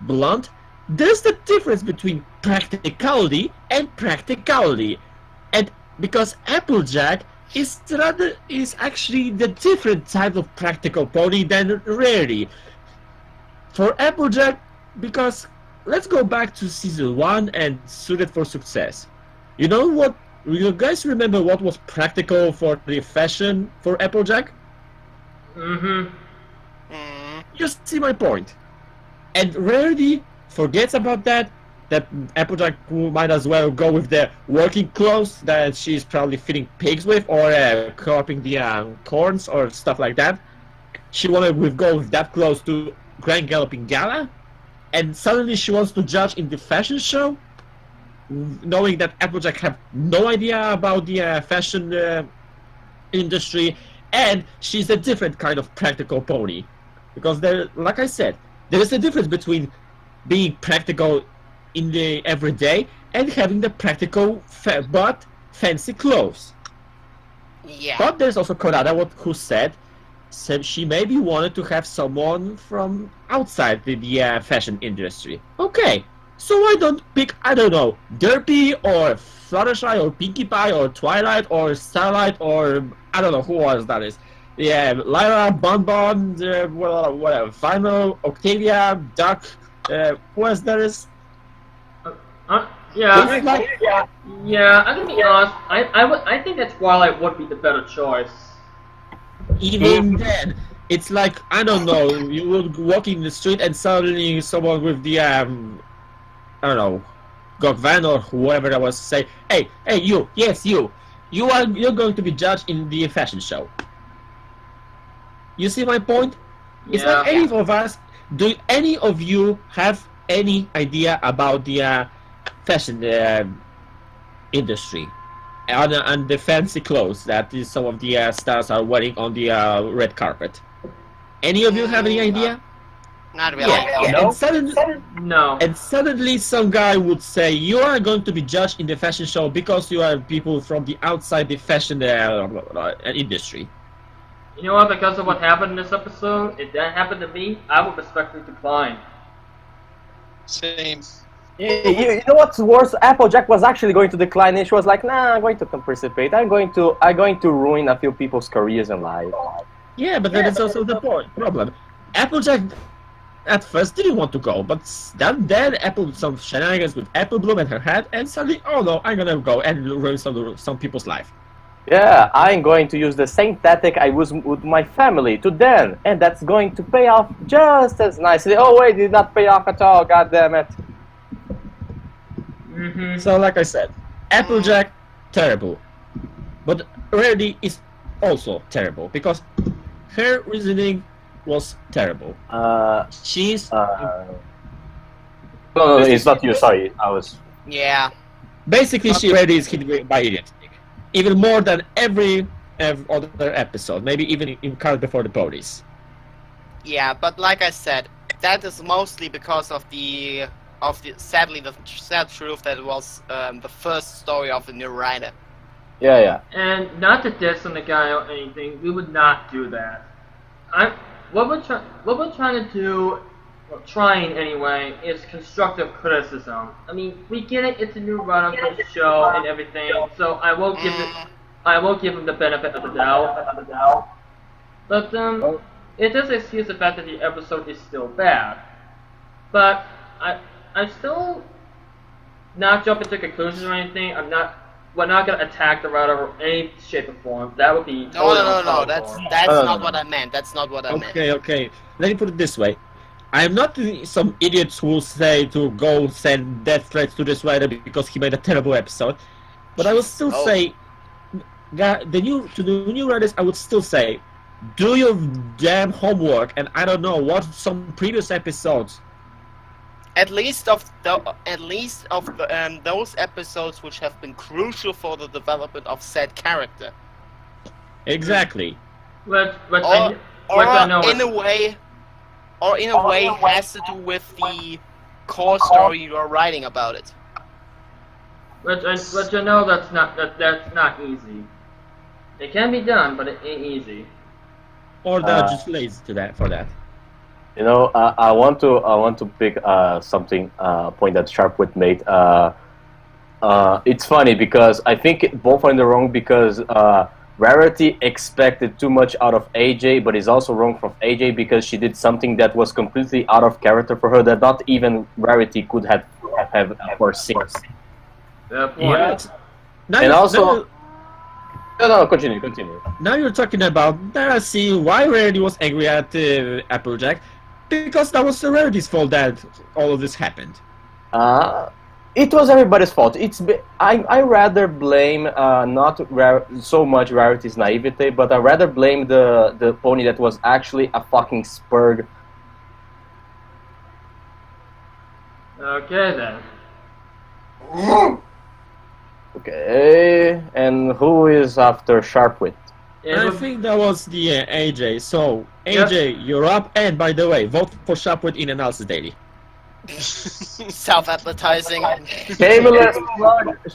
blunt, there's the difference between practicality and practicality. And because Applejack is actually the different type of practical pony than Rarity. For Applejack, because let's go back to season 1 and Suited for Success. You know what? You guys remember what was practical for the fashion for Applejack? Mm-hmm. You see my point. And Rarity forgets about that Applejack might as well go with the working clothes that she's probably feeding pigs with, or cropping the corns or stuff like that. She wanted to go with that clothes to Grand Galloping Gala, and suddenly she wants to judge in the fashion show, knowing that Applejack have no idea about the fashion industry, and she's a different kind of practical pony. Because there, like I said, there is a difference between being practical in the everyday and having the practical but fancy clothes. Yeah. But there's also Konada who said So she maybe wanted to have someone from outside the fashion industry. Okay, so why don't pick, I don't know, Derpy or Fluttershy or Pinkie Pie or Twilight or Starlight or I don't know who else that is. Yeah, Lyra, Bonbon, whatever, Final, Octavia, Duck, who else there is? Yeah, It's like, yeah. I'm gonna be honest. I think that Twilight would be the better choice. even then, it's like, I don't know, you would walk in the street and suddenly someone with the, I don't know, Gokvan or whoever that was say, hey, you, yes, you're going to be judged in the fashion show. You see my point? It's like any of us, do any of you have any idea about the fashion industry and the fancy clothes that some of the stars are wearing on the red carpet? Any of you have any idea? Not really. Yeah. No. And suddenly some guy would say, you are going to be judged in the fashion show because you are people from the outside the fashion industry. You know what? Because of what happened in this episode, if that happened to me, I would respectfully decline. Same. You know what's worse? Applejack was actually going to decline, and she was like, "Nah, I'm going to participate. I'm going to ruin a few people's careers in life." Yeah, but then it's also the problem. Applejack at first didn't want to go, but then some shenanigans with Apple Bloom and her head, and suddenly, oh no, I'm gonna go and ruin some people's life. Yeah, I'm going to use the same tactic I used with my family to Dan, and that's going to pay off just as nicely. Oh wait, it did not pay off at all. God damn it! So, like I said, Applejack, terrible. But Rarity is also terrible, because her reasoning was terrible. She's... No, it's not you, sorry. I was... Yeah. Basically, Rarity is hit by idiotic. Even more than every other episode, maybe even in Cars Before the Police. Yeah, but like I said, that is mostly because of the sadly the sad truth that it was the first story of the new writer. Yeah. And not to diss on the guy or anything, we would not do that. What we're trying to do, or trying anyway, is constructive criticism. I mean, we get it; it's a new run for the show and everything, so I will give him the benefit of the doubt. But it does excuse the fact that the episode is still bad. But I'm still not jumping to conclusions or anything. We're not gonna attack the writer in any shape or form. That would be No. That's not what I meant. That's not what I meant. Okay. Let me put it this way. I am not some idiots who will say to go send death threats to this writer because he made a terrible episode. But I will still say, to the new writers, I would still say, do your damn homework and I don't know, watch some previous episodes. At least of those episodes which have been crucial for the development of said character. Exactly. Or in a way has to do with the core story you are writing about it. But you know that's not easy. It can be done, but it ain't easy. Or they're just lazy for that. You know, I want to pick something point that Sharpwit made. It's funny because I think both are in the wrong because Rarity expected too much out of AJ, but is also wrong from AJ because she did something that was completely out of character for her that not even Rarity could have foreseen. Yeah. No, continue. Now you're talking about see why Rarity was angry at Applejack. Because that was Rarity's fault that all of this happened. It was everybody's fault. I rather blame not so much Rarity's naivete, but I rather blame the pony that was actually a fucking spurg. Okay then. Okay, and who is after Sharpwit? I think that was the AJ. So AJ, you're up. And by the way, vote for Sharpwit in Analysis Daily. Self-advertising.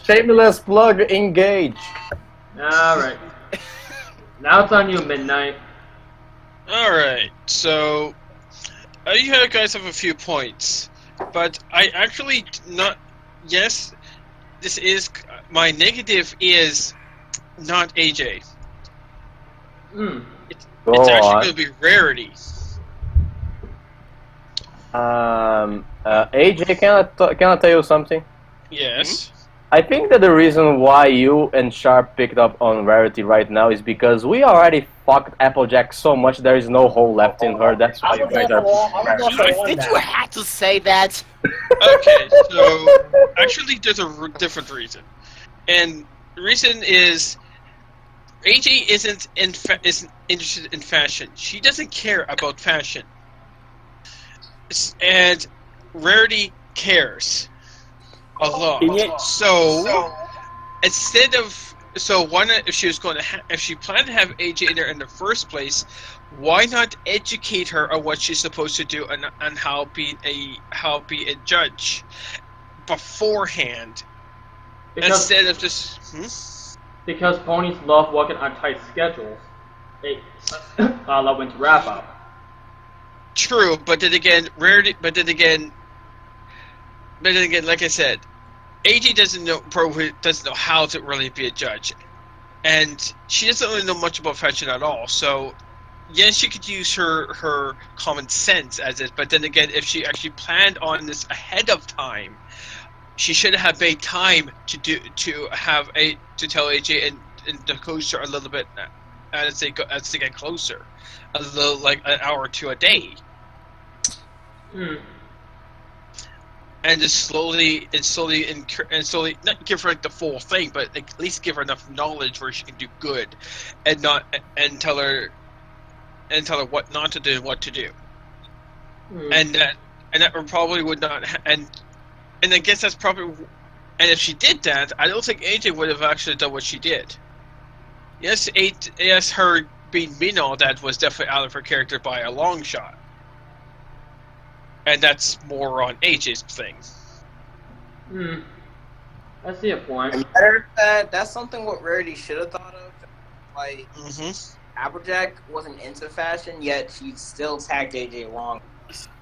Shameless plug, engage. Alright. Now it's on you, Midnight. Alright, so you guys have a few points, but I actually not. Yes, this is my negative is not AJ. Hmm. It's Go actually on. going to be Rarity. AJ, can I tell you something? Yes. I think that the reason why you and Sharp picked up on Rarity right now is because we already fucked Applejack so much there is no hole left in her. That's why you guys are. Did you have to say that? Okay, so actually, there's a different reason, and the reason is AJ isn't interested in fashion. She doesn't care about fashion, and Rarity cares a lot. So instead of why not, if she was going to if she planned to have AJ in there in the first place, why not educate her on what she's supposed to do and how be a judge beforehand instead of just Because ponies love working on tight schedules. They love when to wrap up. True, but then again, like I said, AJ doesn't know how to really be a judge, and she doesn't really know much about fashion at all. So, yes, she could use her common sense as it. But then again, if she actually planned on this ahead of time, she should have made time to tell AJ and the coaster a little bit as they get closer, a little like an hour or two a day. And just slowly not give her like the full thing, but at least give her enough knowledge where she can do good, and tell her what not to do and what to do. And that probably would not and I guess that's probably, and if she did that, I don't think AJ would have actually done what she did. Yes, her being mean all that was definitely out of her character by a long shot. And that's more on AJ's thing. I see a point. And better that's something what Rarity should have thought of. Like, Applejack wasn't into fashion, yet she still tagged AJ along.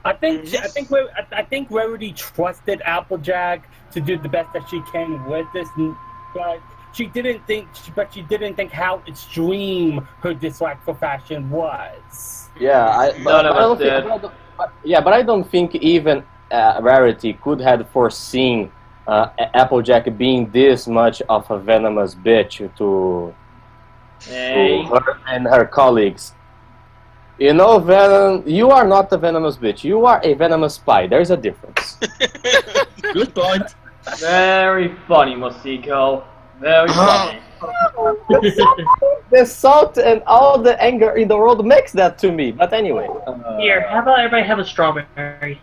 I think Rarity trusted Applejack to do the best that she can with this, but she didn't think how extreme her dislike for fashion was. Yeah, None of us did. But I don't think even Rarity could have foreseen Applejack being this much of a venomous bitch to her and her colleagues. You know, Venom, you are not a venomous bitch. You are a venomous spy. There's a difference. Good point. Very funny, Mosiko. Very funny. The salt and all the anger in the world makes that to me. But anyway. Here, how about everybody have a strawberry?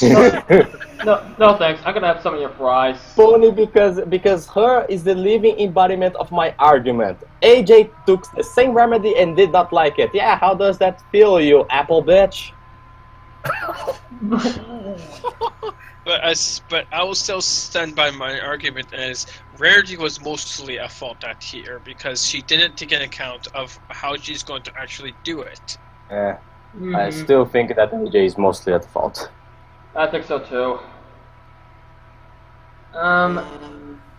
No thanks. I'm gonna have some of your fries. Funny because her is the living embodiment of my argument. AJ took the same remedy and did not like it. Yeah, how does that feel, you apple bitch? But I will still stand by my argument as Rarity was mostly at fault that here because she didn't take into account of how she's going to actually do it. I still think that AJ is mostly at fault. I think so too. I'm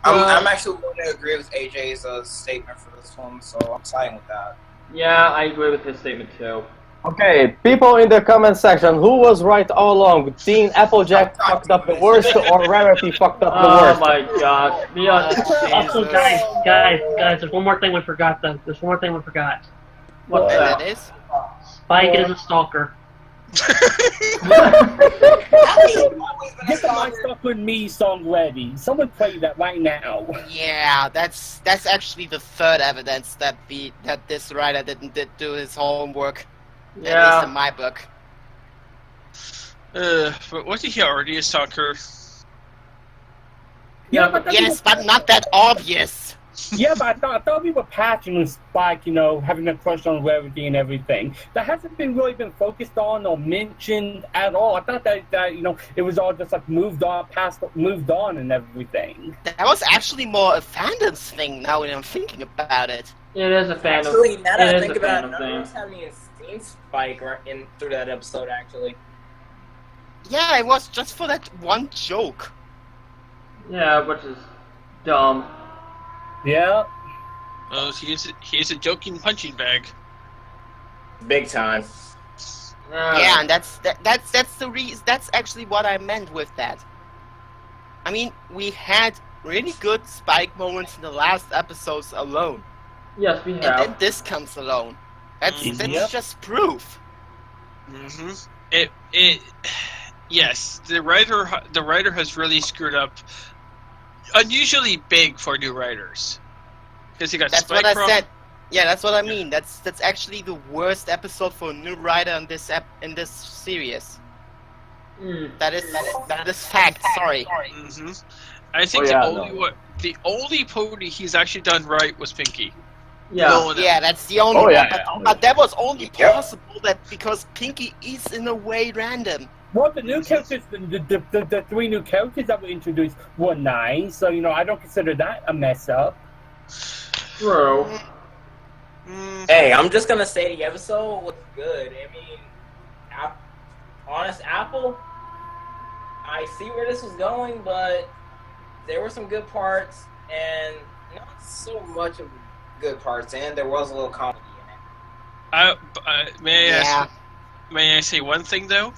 actually going to agree with AJ's statement for this one, so I'm siding with that. Yeah, I agree with his statement too. Okay, people in the comment section, who was right all along? Team Applejack fucked up the worst, or Rarity fucked up the worst? Oh my gosh. Also, guys, there's one more thing we forgot though. What's that? That is? Spike is a stalker. Get the My Stuff With Me song ready. Someone play that right now. Yeah, that's actually the third evidence that this writer didn't do his homework. Yeah. At least in my book. But wasn't he already a stalker? Yeah, but Yes, but not that obvious. Yeah, but I thought we were patching with Spike, having a crush on Rarity and everything. That hasn't really been focused on or mentioned at all. I thought that it was all just like moved on and everything. That was actually more a fandom's thing now when I'm thinking about it. It is a fandom. Actually, now that I It is think a about it, fandom none of thing. us have any seen Spike through that episode, actually. Yeah, it was just for that one joke. Yeah, which is dumb. Yeah. Oh, he's a joking punching bag. Big time. Yeah, and that's the reason. That's actually what I meant with that. I mean, we had really good Spike moments in the last episodes alone, Yes, we and have. then this comes alone. That's Yep. just proof. Yes, the writer has really screwed up. Unusually big for new writers, because he got That's Spike what I from. said. Yeah, that's what I mean. That's actually the worst episode for a new writer in this series. Mm. That is fact. Sorry. I think Oh, the only pony he's actually done right was Pinky. Yeah. No one Yeah, else. that's the only Oh, one. yeah. But that was only possible that because Pinky is in a way random. Well, the new characters, the three new characters that were introduced were nice, so, I don't consider that a mess up. True. Hey, I'm just gonna say the episode was good. I mean, Honest Apple, I see where this was going, but there were some good parts and not so much of good parts, and there was a little comedy in it. May I say one thing though?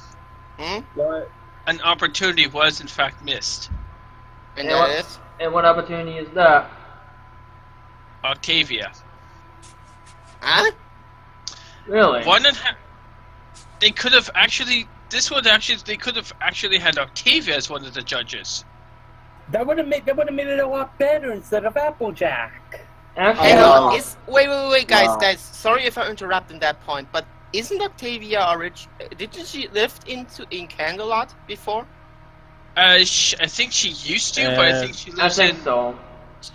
But An opportunity was in fact missed. And Yeah. that is. And what opportunity is that? Octavia. Huh? Really? One and a half. They could have actually. They could have actually had Octavia as one of the judges. that would have made it a lot better instead of Applejack. Actually, Hang Oh. on, wait, guys, Wow. guys. Sorry if I interrupted that point, but isn't Octavia didn't she live in Cangalot before? I think she used to, but I think she I lives think in. so.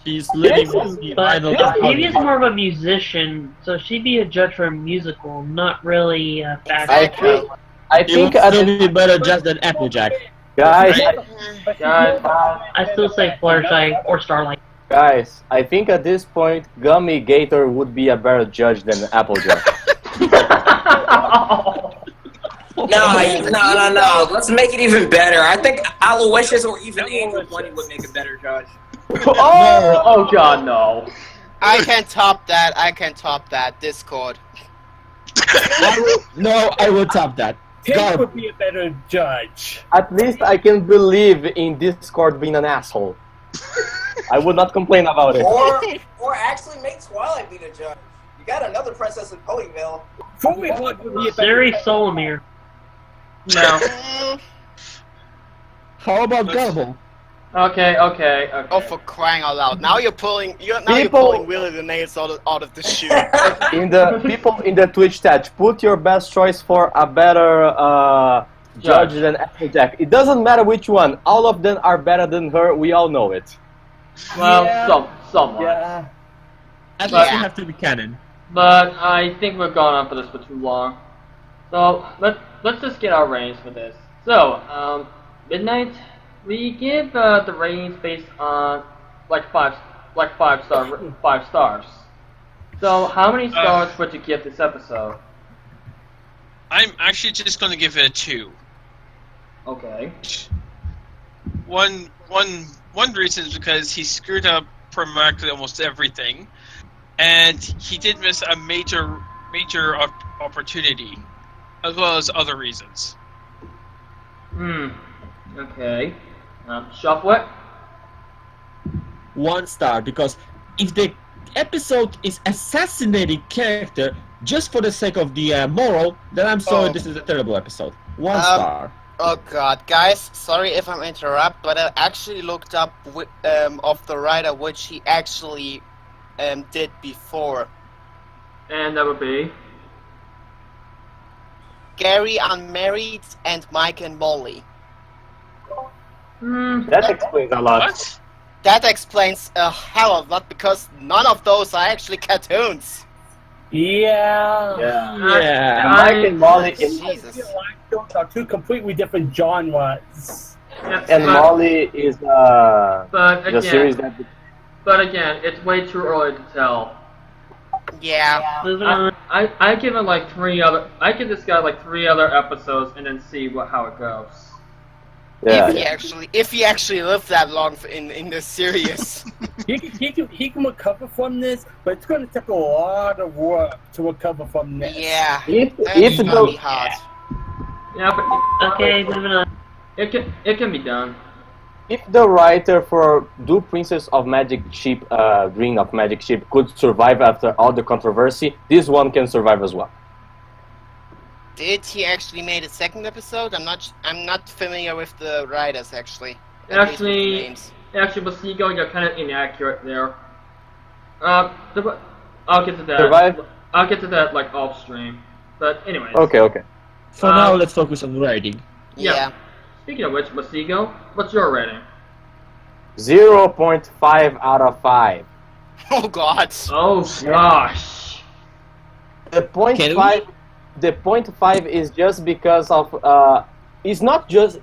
She's living with the But idol. Octavia's more of a musician, so she'd be a judge for a musical, not really a fashion. I It think would still be better just than Applejack. guys, Guys, I still say Fluttershy or Starlight. guys, I think at this point, Gummy Gator would be a better judge than Applejack. No. Let's make it even better. I think Aloysius or even Angel Bunny would make a better judge. oh god, no. I can top that. Discord. I will top that. Tim God. would be a better judge. At least I can believe in Discord being an asshole. I would not complain about it. Or actually make Twilight be the judge. You got another princess in Ponyville. Fooeywood would be a better Siri judge. Solomir. No. How about Gullible? Okay. Oh, for crying out loud! Now you're pulling Willie the nails out of the shoe. In the people in the Twitch chat, put your best choice for a better judge than Applejack. It doesn't matter which one. All of them are better than her. We all know it. Well, Yeah. somewhat. Yeah. At Yeah. least you have to be canon. But I think we've gone on for this for too long. So let's just get our ratings for this. So, Midnight, we give the ratings based on five stars. So how many stars would you give this episode? I'm actually just going to give it a 2. Okay. One reason is because he screwed up practically almost everything, and he did miss a major opportunity, as well as other reasons. Okay. Shufflet? 1 star, because if the episode is assassinating character just for the sake of the moral, then I'm sorry, this is a terrible episode. 1 star. Oh god, guys, sorry if I'm interrupt, but I actually looked up of the writer which he actually did before. And that would be? Gary Unmarried and Mike and Molly. That explains a lot. What? That explains a hell of a lot because none of those are actually cartoons. Yeah. Yeah. Mike and Molly Jesus. Those are two completely different genres. Yes, and Molly is but the series again, that. it's way too early to tell. Yeah. Moving on. I give it like 3 other. I give this guy like 3 other episodes and then see how it goes. Yeah. If he actually lived that long in this series. He can recover from this, but it's going to take a lot of work to recover from this. Yeah. If That's gonna the be hard. Yeah, but Okay, moving on. it can be done. if the writer for Do Princess of Magic Ship, Dream of Magic Ship could survive after all the controversy, this one can survive as well. Did he actually make a second episode? I'm not familiar with the writers actually. Actually, Basigo, you're kind of inaccurate there. I'll get to that. Survive? I'll get to that like off stream. But anyways. Okay. For now, let's focus on writing. Yeah. Speaking of which, Basigo, what's your rating? 0.5 out of 5. Oh God. Oh gosh. The point Can five. The 0.5 is just because of it's not just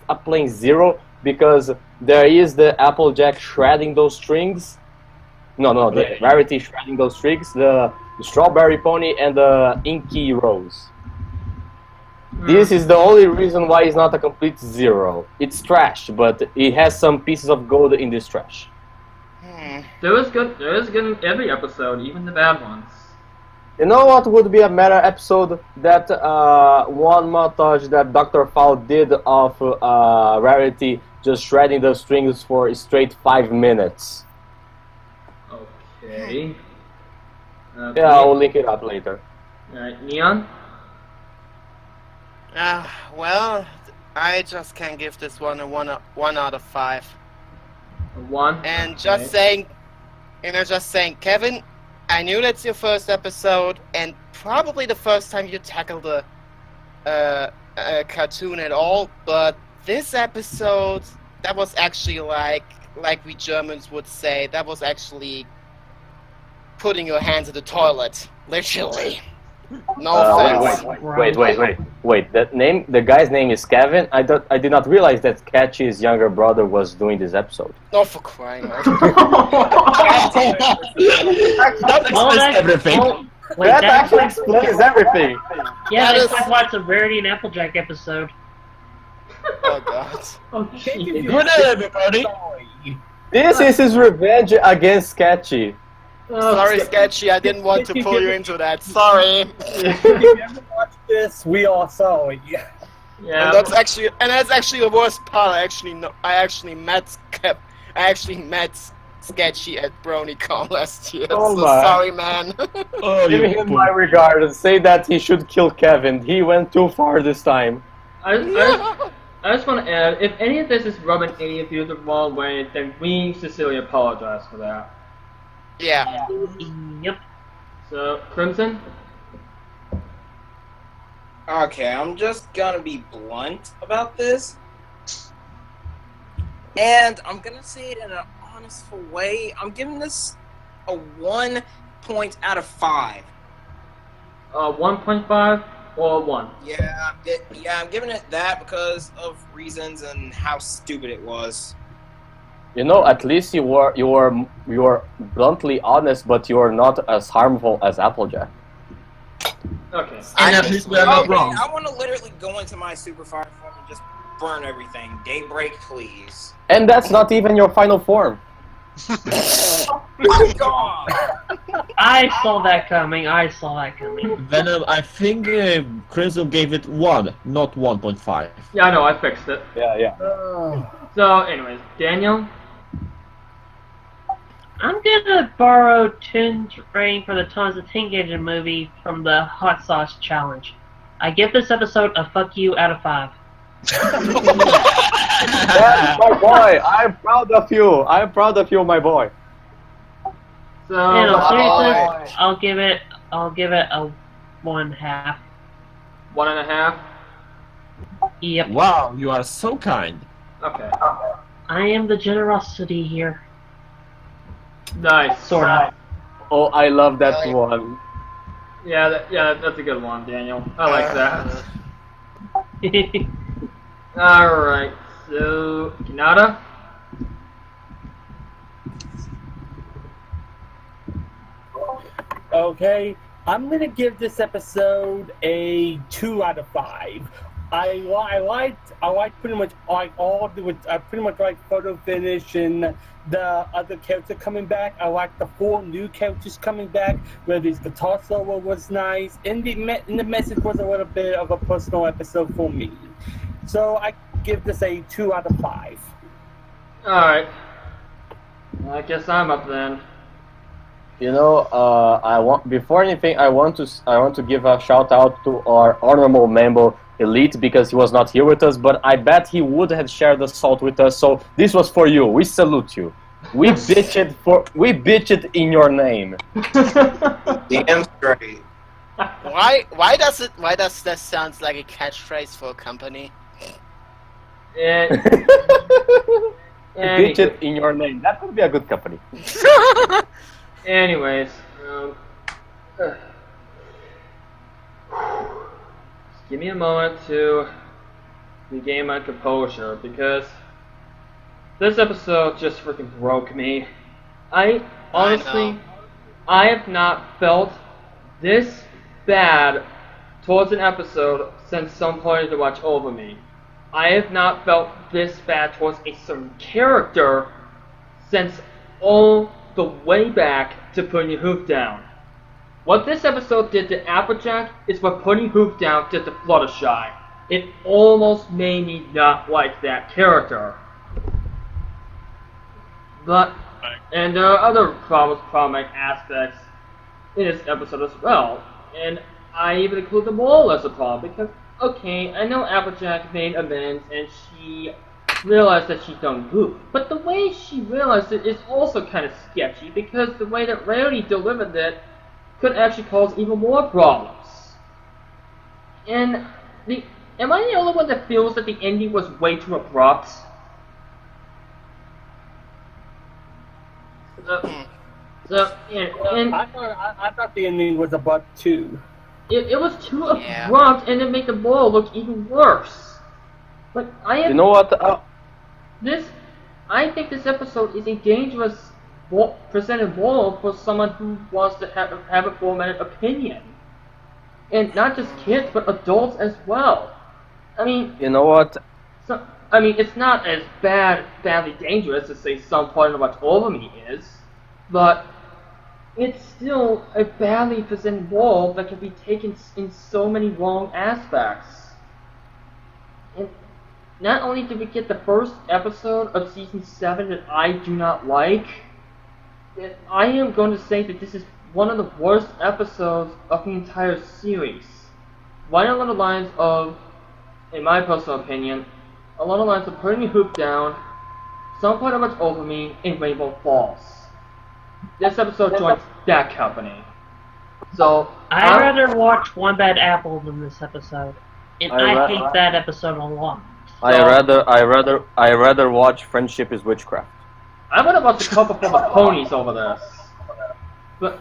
a plain 0 because there is the Applejack shredding those strings. No, the Rarity shredding those strings, the Strawberry Pony and the Inky Rose. This is the only reason why it's not a complete 0. It's trash, but it has some pieces of gold in this trash. There is good in every episode, even the bad ones. You know what would be a meta episode? That one montage that Dr. Fowl did of Rarity just shredding the strings for a straight 5 minutes. Okay. Yeah, I'll link it up later. Alright, Neon? Well, I just can give this one a 1 out of 5. A 1? And just saying, Kevin, I knew that's your first episode, and probably the first time you tackled a cartoon at all, but this episode, that was actually like we Germans would say, that was actually putting your hands in the toilet, literally. No offense. Wait. The guy's name is Kevin. I did not realize that Catchy's younger brother was doing this episode. Oh, for crying out That explains everything. That actually explains everything. Yeah, That that's is- why it's a Rarity and Applejack episode. Oh God. Good day, everybody. This is his revenge against Catchy. Sorry, Sketchy, I didn't want to pull you into that. Sorry. If you ever watch this, we are sorry. Yeah. And that's actually the worst part. I actually met Sketchy at BronyCon last year. Oh so my. sorry, man. Oh, Give him my regard and say that he should kill Kevin. He went too far this time. I just want to add, if any of this is rubbing any of you the wrong way, then we sincerely apologize for that. Yeah. Yep. So, Crimson? Okay, I'm just gonna be blunt about this. And I'm gonna say it in an honestful way. I'm giving this a 1 point out of 5. 1.5 or 1? Yeah, I'm giving it that because of reasons and how stupid it was. You know, at least you were bluntly honest, but you are not as harmful as Applejack. Okay. And at least we are not wrong. I want to literally go into my super fire form and just burn everything. Daybreak, please. And that's not even your final form. Oh God! I saw that coming. Venom, I think Crimson gave it 1, not 1.5. Yeah, I know, I fixed it. Yeah. So, anyways, Daniel? I'm gonna borrow Toon's rating for the Tons of Teenager movie from the Hot Sauce Challenge. I give this episode a fuck you out of 5. That's my boy. I'm proud of you. My boy. So, In all boy. seriousness, I'll give it a 1/2. 1.5? Yep. Wow, you are so kind. Okay. I am the generosity here. Nice. Sort of. Oh, I love that Really? one. Yeah, that's a good one, Daniel. I like that. Alright, so, Kanata? Okay, I'm gonna give this episode a 2 out of 5. I like pretty much like all the I pretty much like photo finish and the other character coming back. I like the 4 new characters coming back. Where this guitar solo was nice, and the message was a little bit of a personal episode for me. So I give this a 2 out of 5. All right. I guess I'm up then. You know, I want before anything, I want to give a shout out to our honorable member Elite because he was not here with us, but I bet he would have shared the salt with us. So this was for you. We salute you. We bitched in your name. Damn straight. Why does that sound like a catchphrase for a company? And, Bitched in your name. That would be a good company. anyways, just give me a moment to regain my composure because this episode just freaking broke me. I honestly, I have not felt this bad towards an episode since some point to watch over me. I have not felt this bad towards a certain character since all the way back to Putting Your Hoof Down. What this episode did to Applejack is what Putting Hoof Down did to Fluttershy. It almost made me not like that character. But, and there are other problematic aspects in this episode as well, and I even include them all as a problem, because, okay, I know Applejack made amends and she realized that she'd done Hoof, but the way she realized it is also kind of sketchy, because the way that Rarity delivered it could actually cause even more problems. And, am I the only one that feels that the ending was way too abrupt? I thought the ending was abrupt too. It was too abrupt, and it made the ball look even worse. But You know what? I think this episode is a dangerous presented ball for someone who wants to have a 4-minute opinion, and not just kids, but adults as well. I mean, You know what? It's not as badly dangerous as say Some Point of Watch Over Me is, but it's still a badly presented ball that can be taken in so many wrong aspects. And not only did we get the first episode of Season 7 that I do not like, I am going to say that this is one of the worst episodes of the entire series. Right along the lines of, in my personal opinion, along the lines of Putting Your Hoop Down, Some Point of Watch Over Me, and Rainbow Falls. This episode joins that company. So I'd rather watch One Bad Apple than this episode, and I hate that episode a lot. I rather watch Friendship is Witchcraft. I would have watched a couple from the ponies over this, but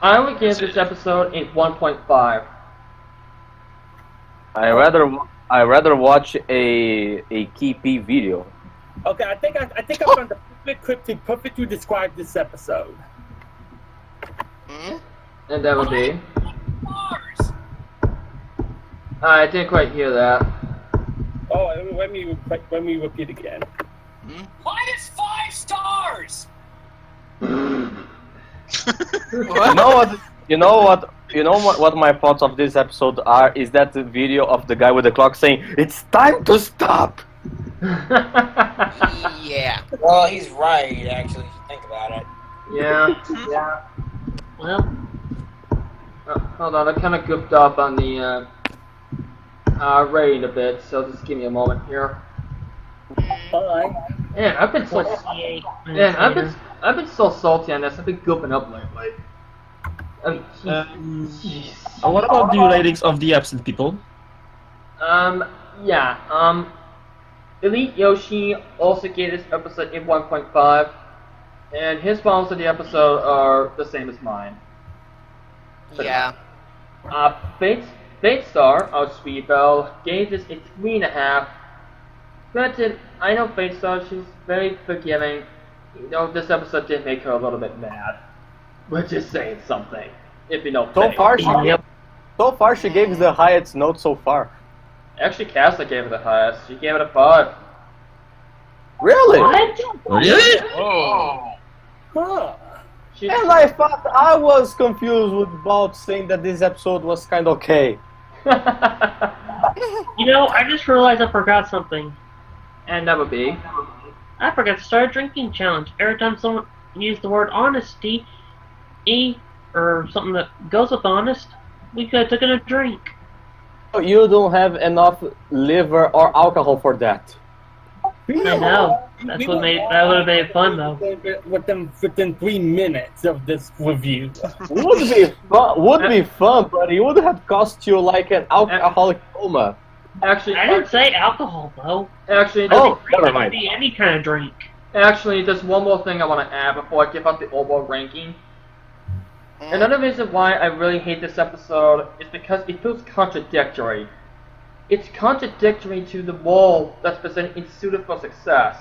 I would give this episode a 1.5. I rather watch a KP video. Okay, I think I found the perfect clip to perfectly describe this episode. And that would be. I didn't quite hear that. Oh, let me repeat again. Minus 5 stars. You know what my thoughts of this episode are is that the video of the guy with the clock saying it's time to stop. Yeah. Well, he's right, actually. Think about it. Yeah. Well, Hold on, I kind of goofed up on the rating a bit, so just give me a moment here. Alright. Man, I've been so 48 man, minutes I've been so salty on this. I've been goofing up lately. I mean, jeez. What about the ratings of the absent people? Yeah, Elite Yoshi also gave this episode a 1.5, and his problems with the episode are the same as mine. Yeah. Fate Star, our Sweet Belle, gave this a 3.5. Granted, I know Fate Star, she's very forgiving. You know, this episode did make her a little bit mad. Which is saying something. If you know. So Faye. far, Yep. she gave the highest note so far. Actually, Cassie gave it the highest. She gave it a 5. Really? What? Really? Oh. Huh. She, And I thought I was confused with about saying that this episode was kind of okay. You know, I just realized I forgot something. and that would be. I forgot to start a drinking challenge. Every time someone used the word honesty, or something that goes with honest, we could have taken a drink. You don't have enough liver or alcohol for that. I know. That would have made it fun though. Within 3 minutes of this review. Would be fun, but it would have cost you like an alcoholic coma. Actually, I didn't say alcohol though. actually, Oh, It never could mind. be any kind of drink. Actually, there's one more thing I want to add before I give out the overall ranking. Another reason why I really hate this episode is because it feels contradictory. It's contradictory to the role that's presented in Suited for Success.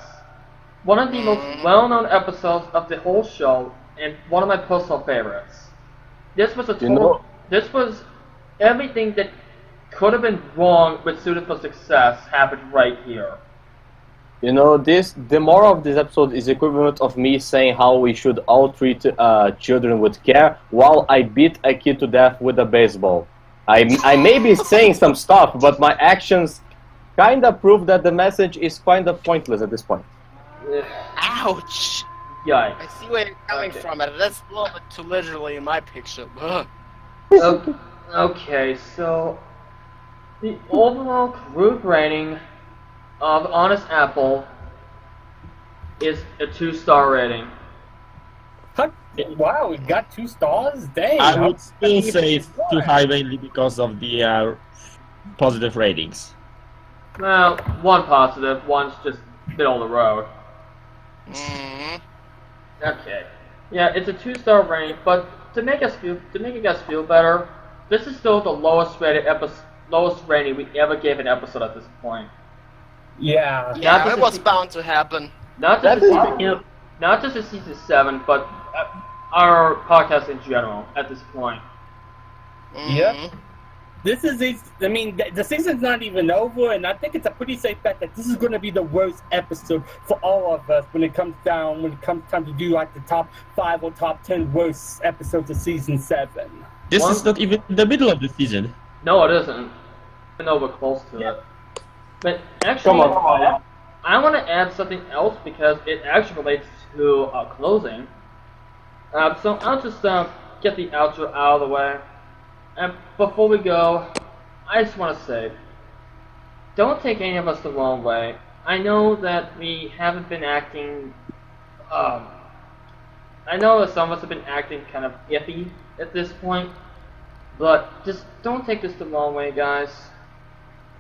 One of the most well-known episodes of the whole show, and one of my personal favorites. This was a total. This was everything that could have been wrong with Suited for Success happened right here. You know, the moral of this episode is equivalent of me saying how we should all treat children with care while I beat a kid to death with a baseball. I may be saying some stuff, but my actions kind of prove that the message is kind of pointless at this point. Ouch! Yikes. I see where you're coming from, and that's a little bit too literally in my picture. Ugh. Okay, so the overall group rating of Honest Apple is a 2-star rating. Wow, we got 2 stars? Dang. I would still say it's too high mainly because of the positive ratings. Well, one positive, one's just middle of the road. Okay. Yeah, it's a 2-star rating, but to make you guys feel better, this is still the lowest rating we ever gave an episode at this point. Yeah. Yeah, it was bound to happen. Not just in season 7, but our podcast in general at this point. Yep. This is, the season's not even over, and I think it's a pretty safe bet that this is going to be the worst episode for all of us when it comes time to do like the top 5 or top 10 worst episodes of season 7. This is not even in the middle of the season. No, it isn't. I know we're close to it. But actually, Come on. I want to add something else because it actually relates to closing. So I'll just get the outro out of the way. And before we go, I just want to say, don't take any of us the wrong way. I know that we haven't been acting, I know that some of us have been acting kind of iffy at this point, but just don't take this the wrong way, guys.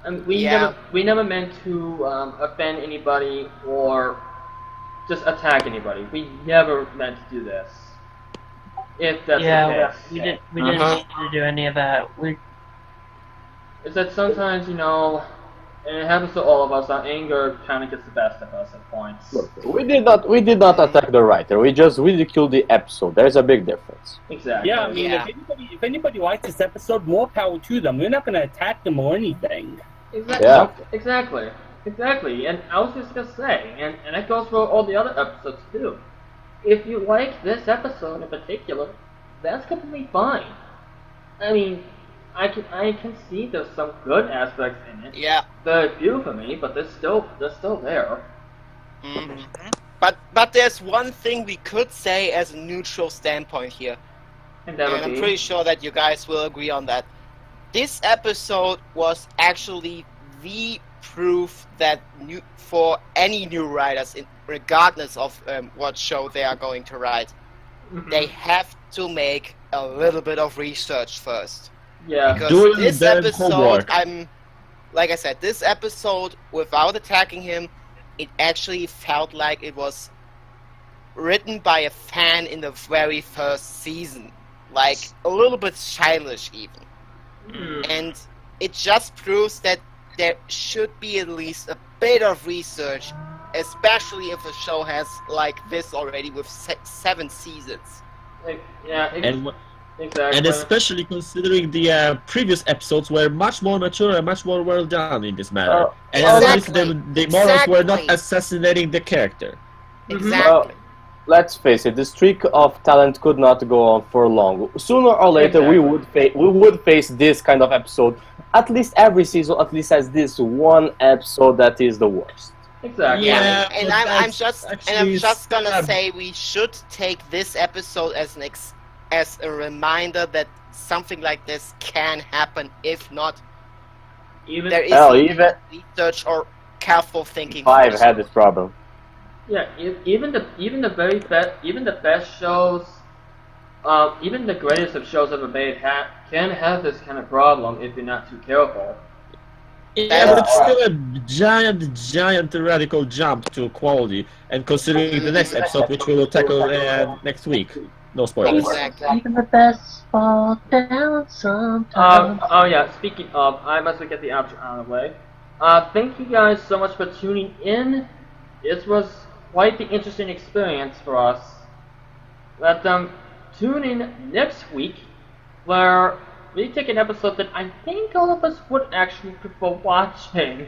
And we never meant to offend anybody or just attack anybody. We never meant to do this. If that's the case. we didn't need to do any of that. It's that sometimes, and it happens to all of us, our anger kind of gets the best of us at points. Look, we did not attack the writer. We just ridiculed the episode. There's a big difference. Exactly. Yeah, I mean, if anybody likes this episode, more power to them. We're not going to attack them or anything. Exactly. Yeah. Exactly. And I was just gonna say, and that goes for all the other episodes too. If you like this episode in particular, that's completely fine. I mean, I can see there's some good aspects in it. Yeah. Very few for me, but they're still there. But there's one thing we could say as a neutral standpoint here, And that would and I'm be pretty sure that you guys will agree on that. This episode was actually the proof that for any new writers, regardless of what show they are going to write, they have to make a little bit of research first. Yeah. Because Doing this their episode, homework. like I said, this episode, without attacking him, it actually felt like it was written by a fan in the very first season. Like, a little bit childish even. And it just proves that there should be at least a bit of research, especially if a show has like this already with 7 seasons. Yeah. Exactly. And especially considering the previous episodes were much more mature and much more well done in this matter. And at least Exactly. the morals were not Exactly. assassinating the character. Exactly. Let's face it, the streak of talent could not go on for long. Sooner or later, we would face this kind of episode. At least every season, at least has this one episode that is the worst. Exactly. Yeah, Yeah, and but I'm that's just gonna actually say we should take this episode as as a reminder that something like this can happen. If not, Even there is Hell, even research or careful thinking. 5 first. had this problem. yeah, even the very best, even the best shows, even the greatest of shows ever made can have this kind of problem if you're not too careful. Yeah, but it's still a giant radical jump to quality. And considering the next episode, which we will tackle next week, no spoilers. Exactly. Even the best fall down sometimes. Oh yeah, speaking of, I must get the outro out of the way. Thank you guys so much for tuning in. This was quite the interesting experience for us. But tune in next week, where we take an episode that I think all of us would actually prefer watching.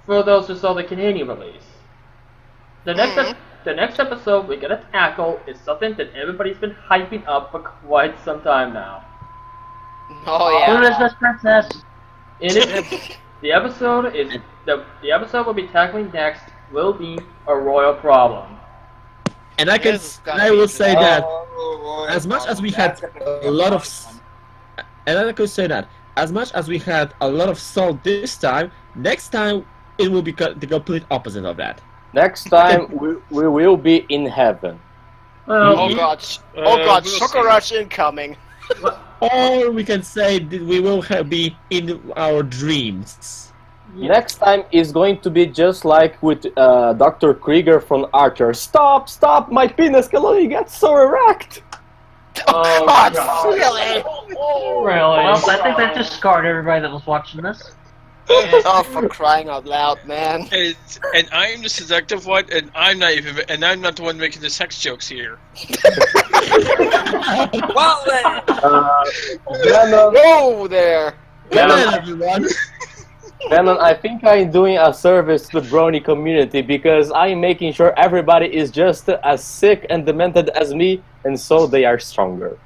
For those who saw the Canadian release, the next episode we're gonna tackle is something that everybody's been hyping up for quite some time now. Oh Who yeah. is this princess? In it, the episode we'll be tackling next will be a royal problem. And This is gonna I be will say that Oh, as much as we had a lot of, and I could say that as much as we had a lot of salt this time, next time it will be the complete opposite of that. Next time, we will be in heaven. Well, Oh god. Oh god. we'll Sugar see. Rush incoming. Or we can say that we will be in our dreams. Next time is going to be just like with Dr. Krieger from Archer. Stop! My penis can only get so erect! Oh, God, God. really? Really? Well, I think that just scarred everybody that was watching this. Oh, for crying out loud, man. And I'm the seductive one, and I'm not the one making the sex jokes here. Well then. Venom, Whoa there. Hello, everyone. Venom, I think I'm doing a service to the Brony community because I'm making sure everybody is just as sick and demented as me, and so they are stronger.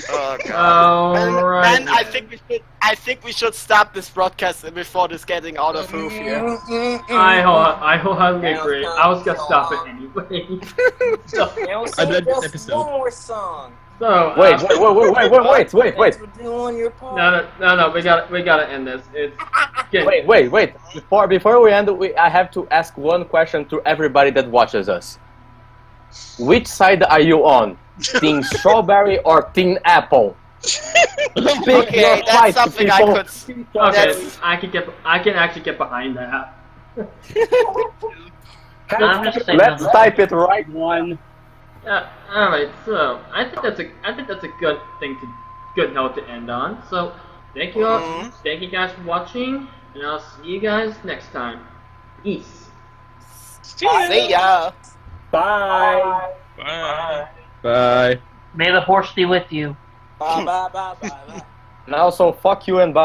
Oh god. Alright. Man, I think we should stop this broadcast before this getting out of hoof here. I wholeheartedly agree. I was gonna stop it anyway. So, I love this episode. One more song. Wait. Thanks for doing your part. No, we gotta end this. It's getting, Wait. Before we end, I have to ask one question to everybody that watches us. Which side are you on? Team Strawberry or Team Apple? Pick Okay, your that's fight, something people. I could. Okay, That's- I can actually get behind that. I'm just saying Let's that. type it right one. Alright, so I think that's a good good note to end on. So thank you all, thank you guys for watching, and I'll see you guys next time. Peace. See ya. Bye. Bye. Bye. May the horse be with you. Bye. And also, fuck you and bye.